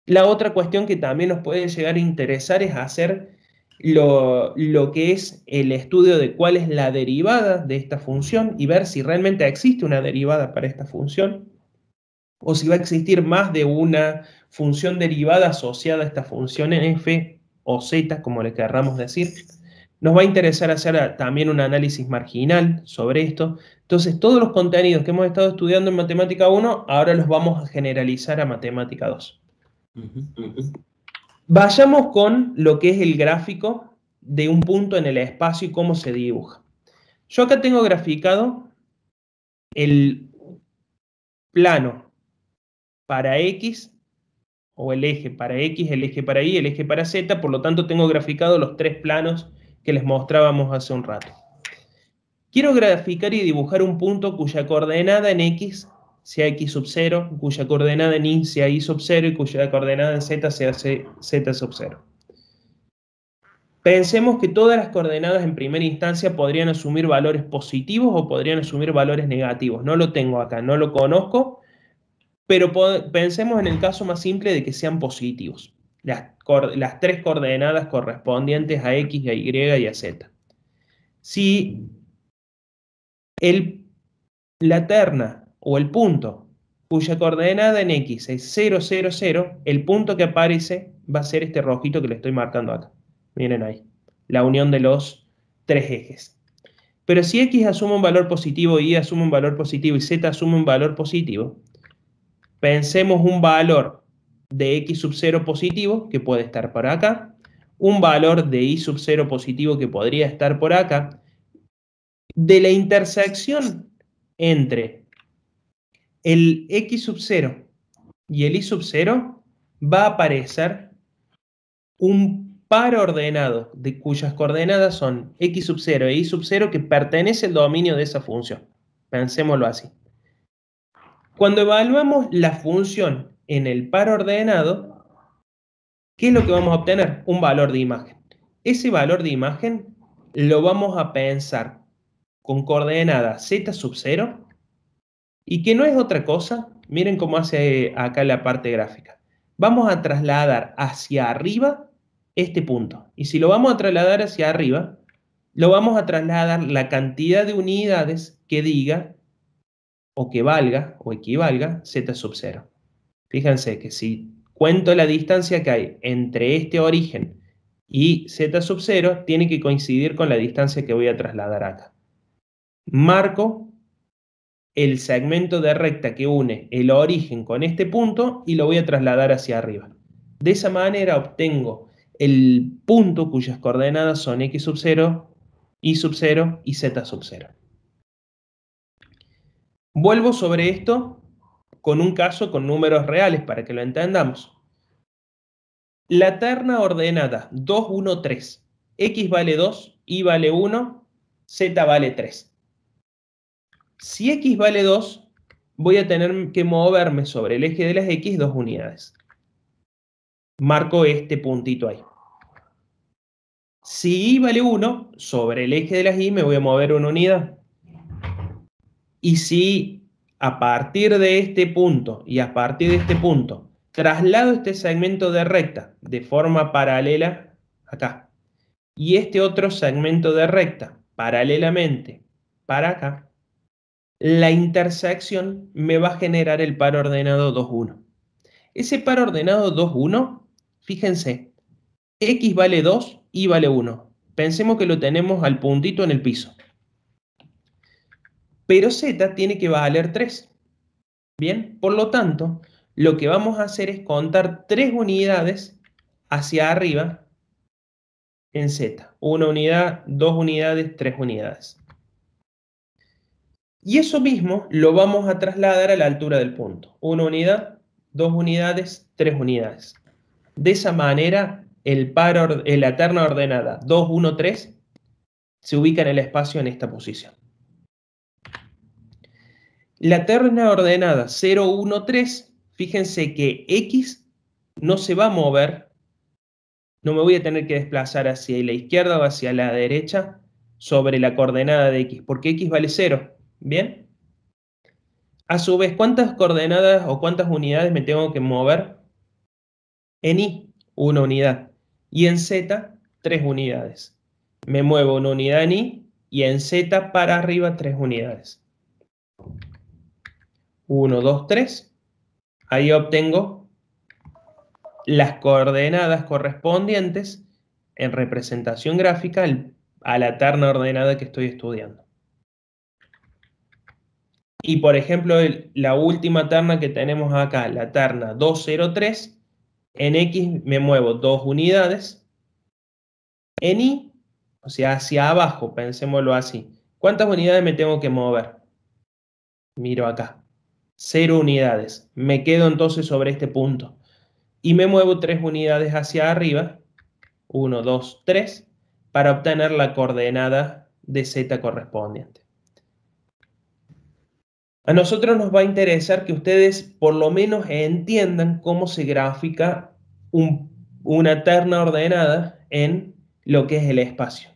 La otra cuestión que también nos puede llegar a interesar es hacer lo que es el estudio de cuál es la derivada de esta función y ver si realmente existe una derivada para esta función o si va a existir más de una función derivada asociada a esta función en f o z, como le querramos decir. Nos va a interesar hacer también un análisis marginal sobre esto. Entonces, todos los contenidos que hemos estado estudiando en Matemática 1, ahora los vamos a generalizar a Matemática 2. Vayamos con lo que es el gráfico de un punto en el espacio y cómo se dibuja. Yo acá tengo graficado el plano para X, o el eje para X, el eje para Y, el eje para Z, por lo tanto tengo graficado los tres planos que les mostrábamos hace un rato. Quiero graficar y dibujar un punto cuya coordenada en X sea X sub 0, cuya coordenada en Y sea Y sub 0 y cuya coordenada en Z sea Z sub 0. Pensemos que todas las coordenadas en primera instancia podrían asumir valores positivos o podrían asumir valores negativos. No lo tengo acá, no lo conozco, pero pensemos en el caso más simple de que sean positivos. Las tres coordenadas correspondientes a X, a Y y a Z. Si la terna o el punto cuya coordenada en X es 0, 0, 0, el punto que aparece va a ser este rojito que le estoy marcando acá. Miren ahí, la unión de los tres ejes. Pero si X asume un valor positivo, Y asume un valor positivo y Z asume un valor positivo, pensemos un valor de X sub 0 positivo, que puede estar por acá, un valor de Y sub 0 positivo que podría estar por acá, de la intersección entre el X sub 0 y el Y sub 0 va a aparecer un par ordenado de cuyas coordenadas son X sub 0 e Y sub 0 que pertenece al dominio de esa función. Pensémoslo así. Cuando evaluamos la función en el par ordenado, ¿qué es lo que vamos a obtener? Un valor de imagen. Ese valor de imagen lo vamos a pensar con coordenada Z sub 0 y que no es otra cosa. Miren cómo hace acá la parte gráfica. Vamos a trasladar hacia arriba este punto. Y si lo vamos a trasladar hacia arriba, lo vamos a trasladar la cantidad de unidades que diga o que valga o equivalga Z sub 0. Fíjense que si cuento la distancia que hay entre este origen y Z sub 0, tiene que coincidir con la distancia que voy a trasladar acá. Marco el segmento de recta que une el origen con este punto y lo voy a trasladar hacia arriba. De esa manera obtengo el punto cuyas coordenadas son X sub 0, Y sub 0 y Z sub 0. Vuelvo sobre esto con un caso con números reales para que lo entendamos. La terna ordenada 2, 1, 3. X vale 2, Y vale 1, Z vale 3. Si X vale 2, voy a tener que moverme sobre el eje de las X 2 unidades. Marco este puntito ahí. Si Y vale 1, sobre el eje de las Y me voy a mover una unidad. Y si a partir de este punto y a partir de este punto traslado este segmento de recta de forma paralela acá y este otro segmento de recta paralelamente para acá, la intersección me va a generar el par ordenado 2, 1. Ese par ordenado 2, 1, fíjense, X vale 2, Y vale 1. Pensemos que lo tenemos al puntito en el piso. Pero Z tiene que valer 3. Bien, por lo tanto, lo que vamos a hacer es contar 3 unidades hacia arriba en Z. 1 unidad, 2 unidades, 3 unidades. Y eso mismo lo vamos a trasladar a la altura del punto. 1 unidad, 2 unidades, 3 unidades. De esa manera, la terna ordenada 2, 1, 3 se ubica en el espacio en esta posición. La terna ordenada 0, 1, 3, fíjense que X no se va a mover, no me voy a tener que desplazar hacia la izquierda o hacia la derecha sobre la coordenada de X, porque X vale 0, ¿bien? A su vez, ¿cuántas coordenadas o cuántas unidades me tengo que mover? En Y, 1 unidad, y en Z, 3 unidades. Me muevo una unidad en Y y en Z para arriba 3 unidades. 1, 2, 3. Ahí obtengo las coordenadas correspondientes en representación gráfica a la terna ordenada que estoy estudiando. Y por ejemplo, la última terna que tenemos acá, la terna 2, 0, 3, en X me muevo 2 unidades. En Y, o sea, hacia abajo, pensémoslo así. ¿Cuántas unidades me tengo que mover? Miro acá. 0 unidades. Me quedo entonces sobre este punto. Y me muevo 3 unidades hacia arriba. 1, 2, 3. Para obtener la coordenada de Z correspondiente. A nosotros nos va a interesar que ustedes por lo menos entiendan cómo se grafica una terna ordenada en lo que es el espacio.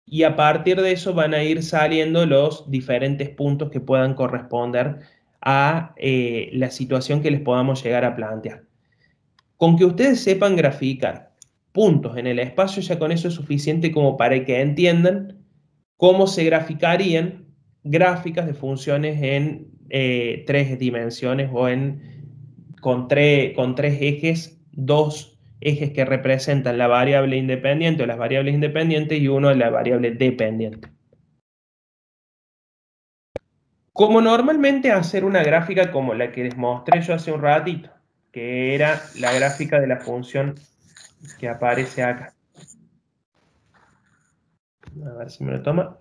Y a partir de eso van a ir saliendo los diferentes puntos que puedan corresponder a la situación que les podamos llegar a plantear. Con que ustedes sepan graficar puntos en el espacio, ya con eso es suficiente como para que entiendan cómo se graficarían gráficas de funciones en 3 dimensiones o con tres ejes, 2 ejes que representan la variable independiente o las variables independientes y uno la variable dependiente. Como normalmente hacer una gráfica como la que les mostré yo hace un ratito, que era la gráfica de la función que aparece acá. A ver si me lo toma.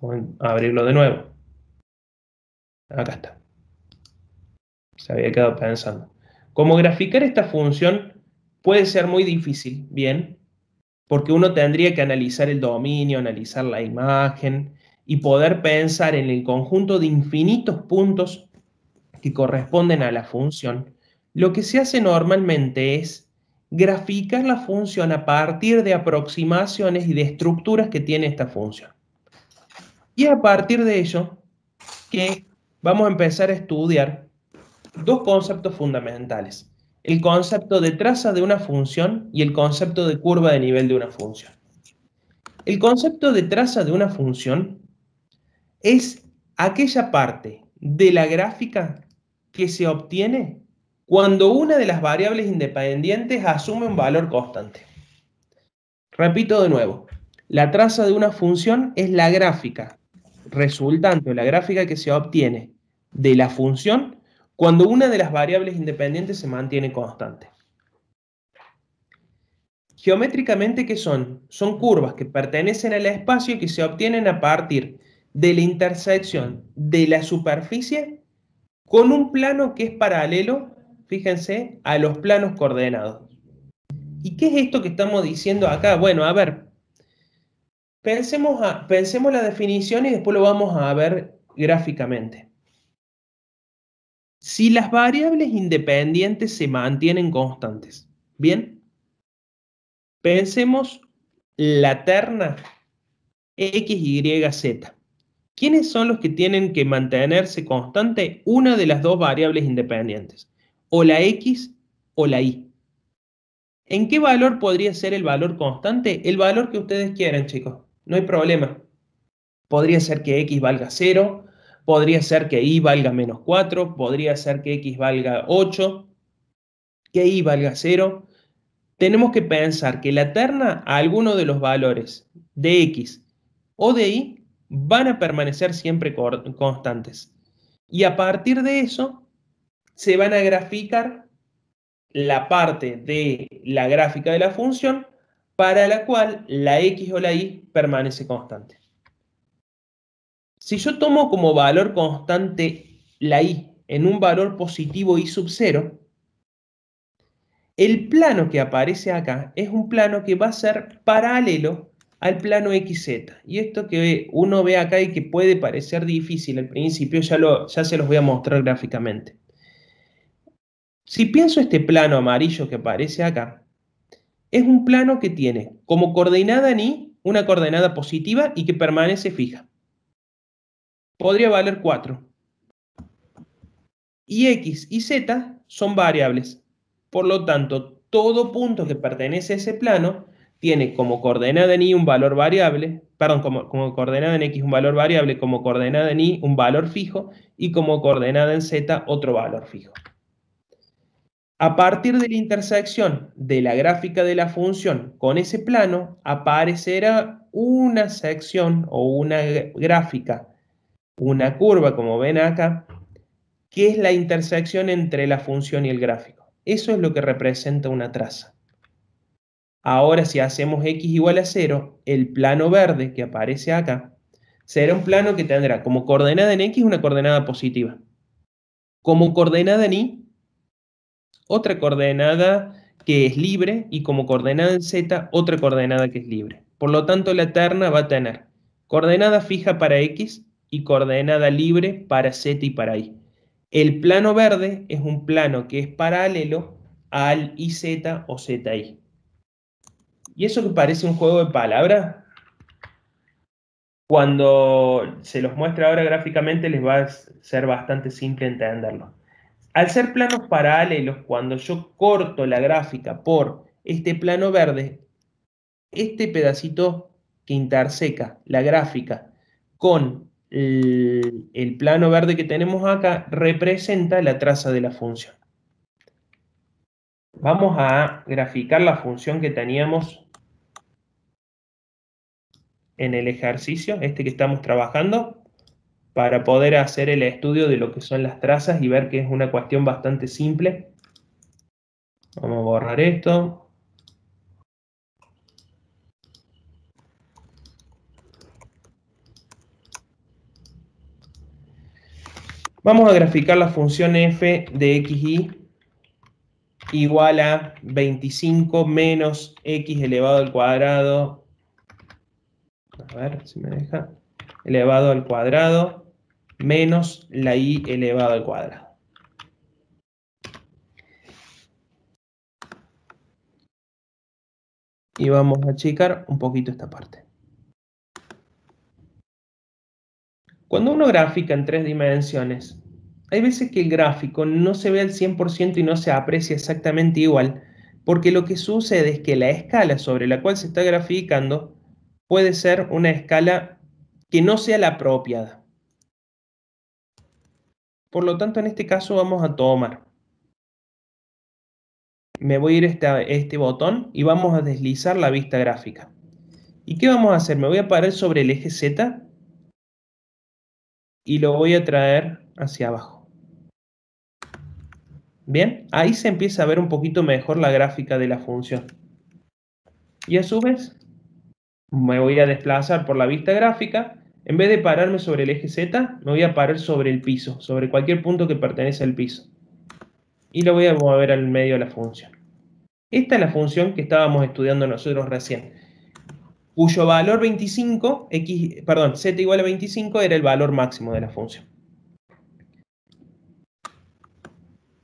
Vamos a abrirlo de nuevo. Acá está. Se había quedado pensando. Como graficar esta función puede ser muy difícil, ¿bien? Porque uno tendría que analizar el dominio, analizar la imagen y poder pensar en el conjunto de infinitos puntos que corresponden a la función. Lo que se hace normalmente es graficar la función a partir de aproximaciones y de estructuras que tiene esta función. Y a partir de ello, que vamos a empezar a estudiar dos conceptos fundamentales: el concepto de traza de una función y el concepto de curva de nivel de una función. El concepto de traza de una función es aquella parte de la gráfica que se obtiene cuando una de las variables independientes asume un valor constante. Repito de nuevo, la traza de una función es la gráfica resultante, la gráfica que se obtiene de la función cuando una de las variables independientes se mantiene constante. Geométricamente, ¿qué son? Son curvas que pertenecen al espacio y que se obtienen a partir de la intersección de la superficie con un plano que es paralelo, fíjense, a los planos coordenados. ¿Y qué es esto que estamos diciendo acá? Bueno, a ver, pensemos la definición y después lo vamos a ver gráficamente. Si las variables independientes se mantienen constantes, ¿bien? Pensemos la terna X, Y, Z. ¿Quiénes son los que tienen que mantenerse constante? Una de las dos variables independientes, o la X o la Y. ¿En qué valor podría ser el valor constante? El valor que ustedes quieran, chicos. No hay problema. Podría ser que X valga 0, podría ser que Y valga -4, podría ser que X valga 8, que Y valga 0. Tenemos que pensar que la terna a alguno de los valores de X o de Y van a permanecer siempre constantes. Y a partir de eso se van a graficar la parte de la gráfica de la función para la cual la X o la Y permanece constante. Si yo tomo como valor constante la Y en un valor positivo Y sub 0, el plano que aparece acá es un plano que va a ser paralelo al plano XZ. Y esto que uno ve acá y que puede parecer difícil al principio, ya se los voy a mostrar gráficamente. Si pienso este plano amarillo que aparece acá, es un plano que tiene como coordenada en Y una coordenada positiva y que permanece fija. Podría valer 4. Y X y Z son variables. Por lo tanto, todo punto que pertenece a ese plano tiene como coordenada en Y un valor variable, perdón, como coordenada en X un valor variable, como coordenada en Y un valor fijo y como coordenada en Z otro valor fijo. A partir de la intersección de la gráfica de la función con ese plano, aparecerá una sección o una gráfica, una curva, como ven acá, que es la intersección entre la función y el gráfico. Eso es lo que representa una traza. Ahora, si hacemos X igual a 0, el plano verde que aparece acá será un plano que tendrá como coordenada en X una coordenada positiva, como coordenada en Y otra coordenada que es libre y como coordenada en Z otra coordenada que es libre. Por lo tanto, la terna va a tener coordenada fija para X y coordenada libre para Z y para Y. El plano verde es un plano que es paralelo al IZ o ZY. ¿Y eso que parece un juego de palabras? Cuando se los muestre ahora gráficamente les va a ser bastante simple entenderlo. Al ser planos paralelos, cuando yo corto la gráfica por este plano verde, este pedacito que interseca la gráfica con el plano verde que tenemos acá representa la traza de la función. Vamos a graficar la función que teníamos en el ejercicio, este que estamos trabajando, para poder hacer el estudio de lo que son las trazas y ver que es una cuestión bastante simple. Vamos a borrar esto. Vamos a graficar la función f de xy igual a 25 menos x elevado al cuadrado. A ver si me deja. Elevado al cuadrado menos la y elevado al cuadrado. Y vamos a achicar un poquito esta parte. Cuando uno grafica en 3 dimensiones, hay veces que el gráfico no se ve al 100% y no se aprecia exactamente igual, porque lo que sucede es que la escala sobre la cual se está graficando puede ser una escala que no sea la apropiada. Por lo tanto, en este caso vamos a tomar. Me voy a ir a este botón y vamos a deslizar la vista gráfica. ¿Y qué vamos a hacer? Me voy a parar sobre el eje Z y lo voy a traer hacia abajo. Bien, ahí se empieza a ver un poquito mejor la gráfica de la función. Y a su vez, me voy a desplazar por la vista gráfica. En vez de pararme sobre el eje Z, me voy a parar sobre el piso, sobre cualquier punto que pertenece al piso. Y lo voy a mover al medio de la función. Esta es la función que estábamos estudiando nosotros recién, cuyo valor 25, z igual a 25 era el valor máximo de la función.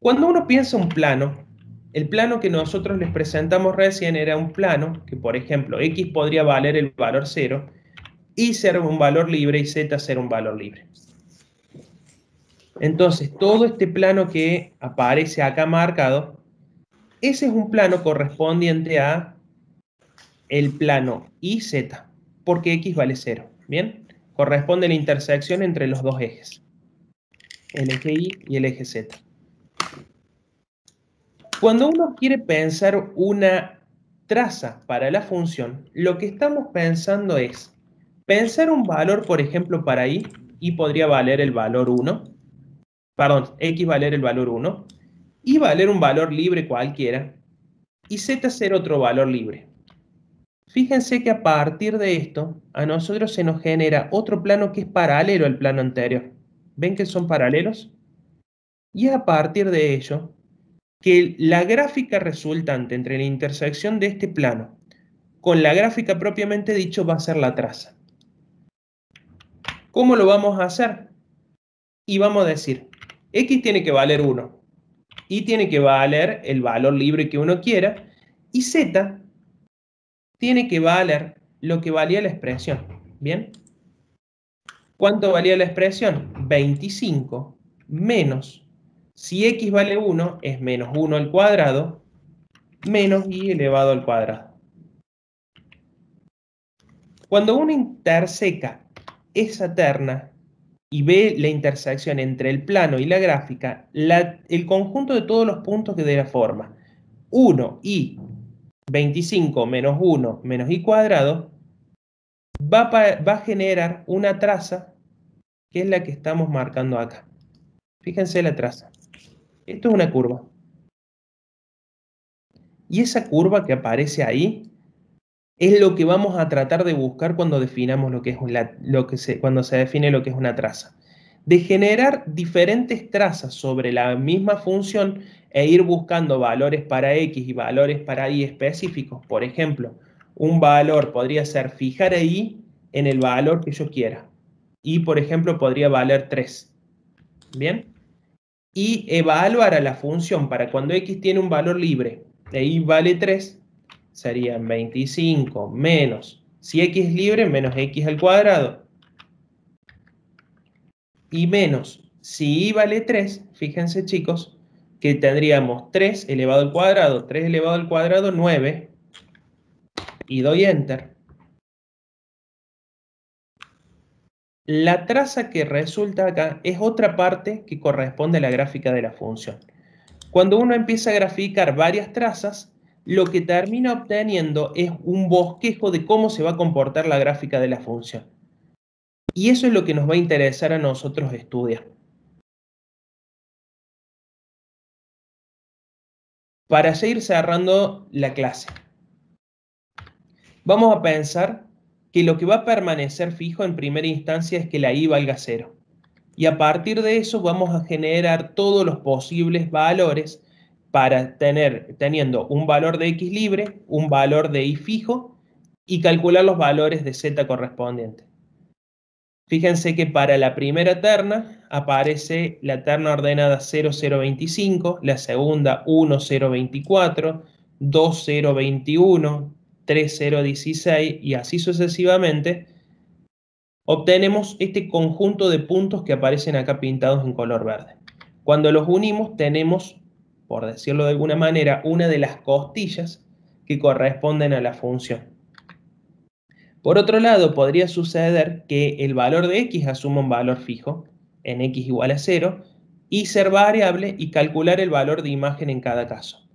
Cuando uno piensa un plano, el plano que nosotros les presentamos recién era un plano que, por ejemplo, x podría valer el valor 0, y ser un valor libre y z ser un valor libre. Entonces, todo este plano que aparece acá marcado, ese es un plano correspondiente a el plano YZ, porque x vale 0, ¿bien? Corresponde a la intersección entre los dos ejes, el eje Y y el eje Z. Cuando uno quiere pensar una traza para la función, lo que estamos pensando es pensar un valor, por ejemplo, para y podría valer el valor 1, perdón, x valer el valor 1, y valer un valor libre cualquiera, y z ser otro valor libre. Fíjense que a partir de esto, a nosotros se nos genera otro plano que es paralelo al plano anterior. ¿Ven que son paralelos? Y es a partir de ello que la gráfica resultante entre la intersección de este plano con la gráfica propiamente dicho va a ser la traza. ¿Cómo lo vamos a hacer? Y vamos a decir, x tiene que valer 1, y tiene que valer el valor libre que uno quiera, y z tiene que valer lo que valía la expresión. ¿Bien? ¿Cuánto valía la expresión? 25 menos, si x vale 1, es menos 1 al cuadrado, menos y elevado al cuadrado. Cuando uno interseca esa terna y ve la intersección entre el plano y la gráfica, el conjunto de todos los puntos que de la forma 1 y 25 menos 1 menos y cuadrado va a generar una traza que es la que estamos marcando acá. Fíjense la traza. Esto es una curva. Y esa curva que aparece ahí es lo que vamos a tratar de buscar cuando definamos lo que es cuando se define lo que es una traza. De generar diferentes trazas sobre la misma función e ir buscando valores para x y valores para y específicos. Por ejemplo, un valor podría ser fijar y en el valor que yo quiera. Y, por ejemplo, podría valer 3. ¿Bien? Y evaluar a la función para cuando x tiene un valor libre e y vale 3, serían 25 menos, si x es libre, menos x al cuadrado, y menos, si y vale 3, fíjense chicos, que tendríamos 3 elevado al cuadrado, 3 elevado al cuadrado, 9, y doy Enter, la traza que resulta acá es otra parte que corresponde a la gráfica de la función. Cuando uno empieza a graficar varias trazas, lo que termina obteniendo es un bosquejo de cómo se va a comportar la gráfica de la función. Y eso es lo que nos va a interesar a nosotros estudiar. Para seguir cerrando la clase, vamos a pensar que lo que va a permanecer fijo en primera instancia es que la y valga 0. Y a partir de eso vamos a generar todos los posibles valores para teniendo un valor de x libre, un valor de y fijo y calcular los valores de z correspondientes. Fíjense que para la primera terna aparece la terna ordenada 0, 0, 25, la segunda 1, 0, 24, 2, 0, 21, 3, 0, 16 y así sucesivamente. Obtenemos este conjunto de puntos que aparecen acá pintados en color verde. Cuando los unimos tenemos, por decirlo de alguna manera, una de las costillas que corresponden a la función. Por otro lado, podría suceder que el valor de x asuma un valor fijo, en x igual a 0, y ser variable y calcular el valor de imagen en cada caso.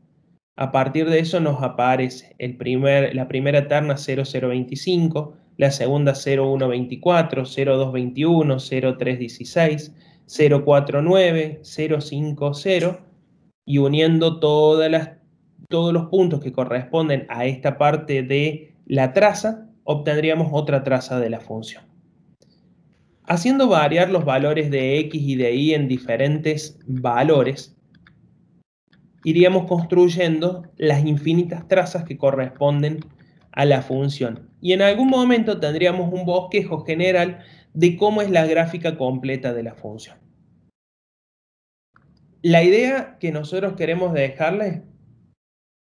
A partir de eso nos aparece la primera terna 0025, la segunda 0124, 0221, 0316, 049, 050 y uniendo todos los puntos que corresponden a esta parte de la traza, obtendríamos otra traza de la función. Haciendo variar los valores de x y de y en diferentes valores, iríamos construyendo las infinitas trazas que corresponden a la función. Y en algún momento tendríamos un bosquejo general de cómo es la gráfica completa de la función. La idea que nosotros queremos dejarles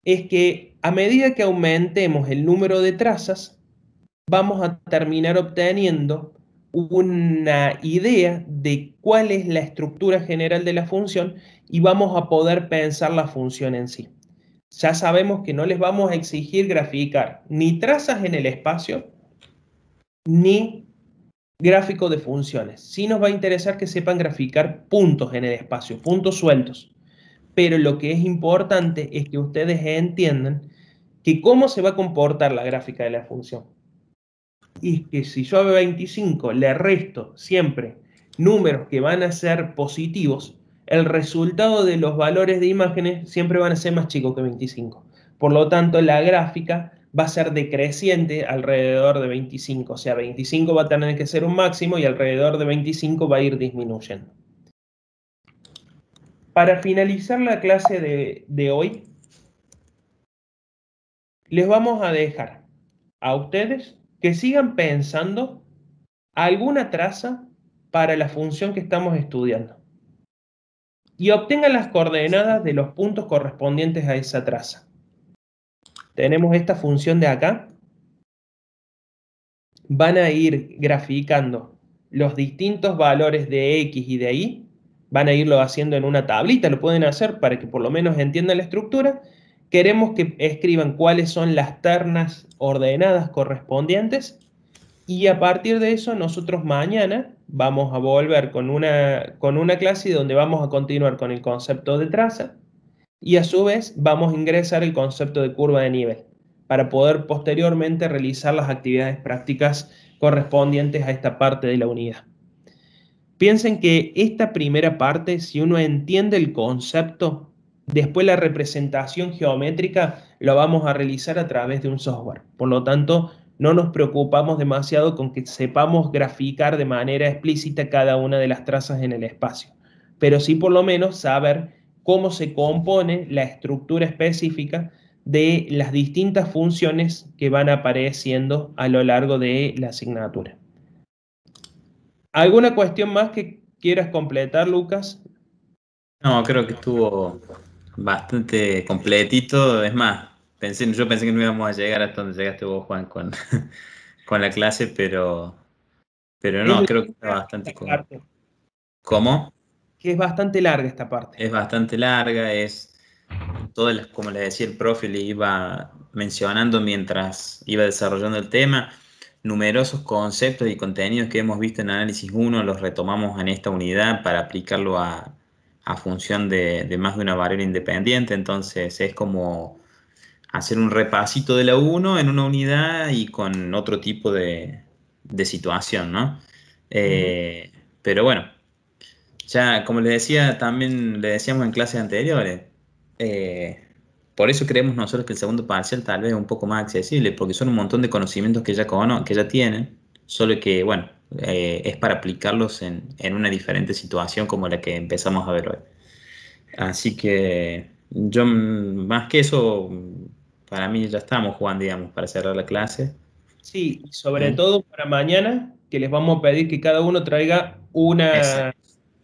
es que a medida que aumentemos el número de trazas, vamos a terminar obteniendo una idea de cuál es la estructura general de la función y vamos a poder pensar la función en sí. Ya sabemos que no les vamos a exigir graficar ni trazas en el espacio, ni gráfico de funciones. Sí nos va a interesar que sepan graficar puntos en el espacio, puntos sueltos. Pero lo que es importante es que ustedes entiendan que cómo se va a comportar la gráfica de la función. Y que si yo a 25 le resto siempre números que van a ser positivos, el resultado de los valores de imágenes siempre van a ser más chicos que 25. Por lo tanto, la gráfica va a ser decreciente alrededor de 25. O sea, 25 va a tener que ser un máximo y alrededor de 25 va a ir disminuyendo. Para finalizar la clase de hoy, les vamos a dejar a ustedes que sigan pensando alguna traza para la función que estamos estudiando y obtengan las coordenadas de los puntos correspondientes a esa traza. Tenemos esta función de acá. Van a ir graficando los distintos valores de x y de y. Van a irlo haciendo en una tablita, lo pueden hacer para que por lo menos entiendan la estructura. Queremos que escriban cuáles son las ternas ordenadas correspondientes y a partir de eso nosotros mañana vamos a volver con una clase donde vamos a continuar con el concepto de traza y a su vez vamos a ingresar el concepto de curva de nivel para poder posteriormente realizar las actividades prácticas correspondientes a esta parte de la unidad. Piensen que esta primera parte, si uno entiende el concepto, después la representación geométrica la vamos a realizar a través de un software. Por lo tanto, no nos preocupamos demasiado con que sepamos graficar de manera explícita cada una de las trazas en el espacio, pero sí por lo menos saber cómo se compone la estructura específica de las distintas funciones que van apareciendo a lo largo de la asignatura. ¿Alguna cuestión más que quieras completar, Lucas? No, creo que estuvo bastante completito. Es más, yo pensé que no íbamos a llegar hasta donde llegaste vos, Juan, con, con la clase, pero Es no, creo que está larga bastante... esta parte, ¿Cómo? que es bastante larga esta parte. Es bastante larga, es todas las, como le decía el profe, le iba mencionando mientras iba desarrollando el tema, numerosos conceptos y contenidos que hemos visto en Análisis 1 los retomamos en esta unidad para aplicarlo a función de más de una variable independiente. Entonces es como hacer un repasito de la uno en una unidad y con otro tipo de situación, ¿no? Ujú. Pero bueno, ya como les decía, también le decíamos en clases anteriores, eh, por eso creemos nosotros que el segundo parcial tal vez es un poco más accesible, porque son un montón de conocimientos que que ya tienen, solo que, bueno, es para aplicarlos en una diferente situación como la que empezamos a ver hoy. Así que yo, más que eso, para mí ya estamos, Juan, digamos, para cerrar la clase. Sí, y sobre ¿Sí? todo para mañana, que les vamos a pedir que cada uno traiga Exacto.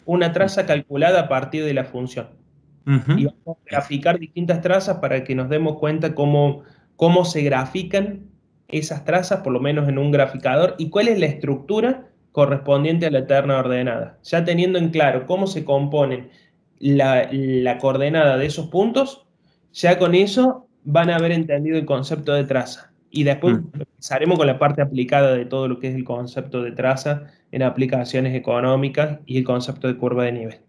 una traza calculada a partir de la función. Y Ujú. vamos a graficar distintas trazas para que nos demos cuenta cómo se grafican esas trazas, por lo menos en un graficador, y cuál es la estructura correspondiente a la terna ordenada. Ya teniendo en claro cómo se componen la coordenada de esos puntos, ya con eso van a haber entendido el concepto de traza. Y después Ujú. empezaremos con la parte aplicada de todo lo que es el concepto de traza en aplicaciones económicas y el concepto de curva de nivel.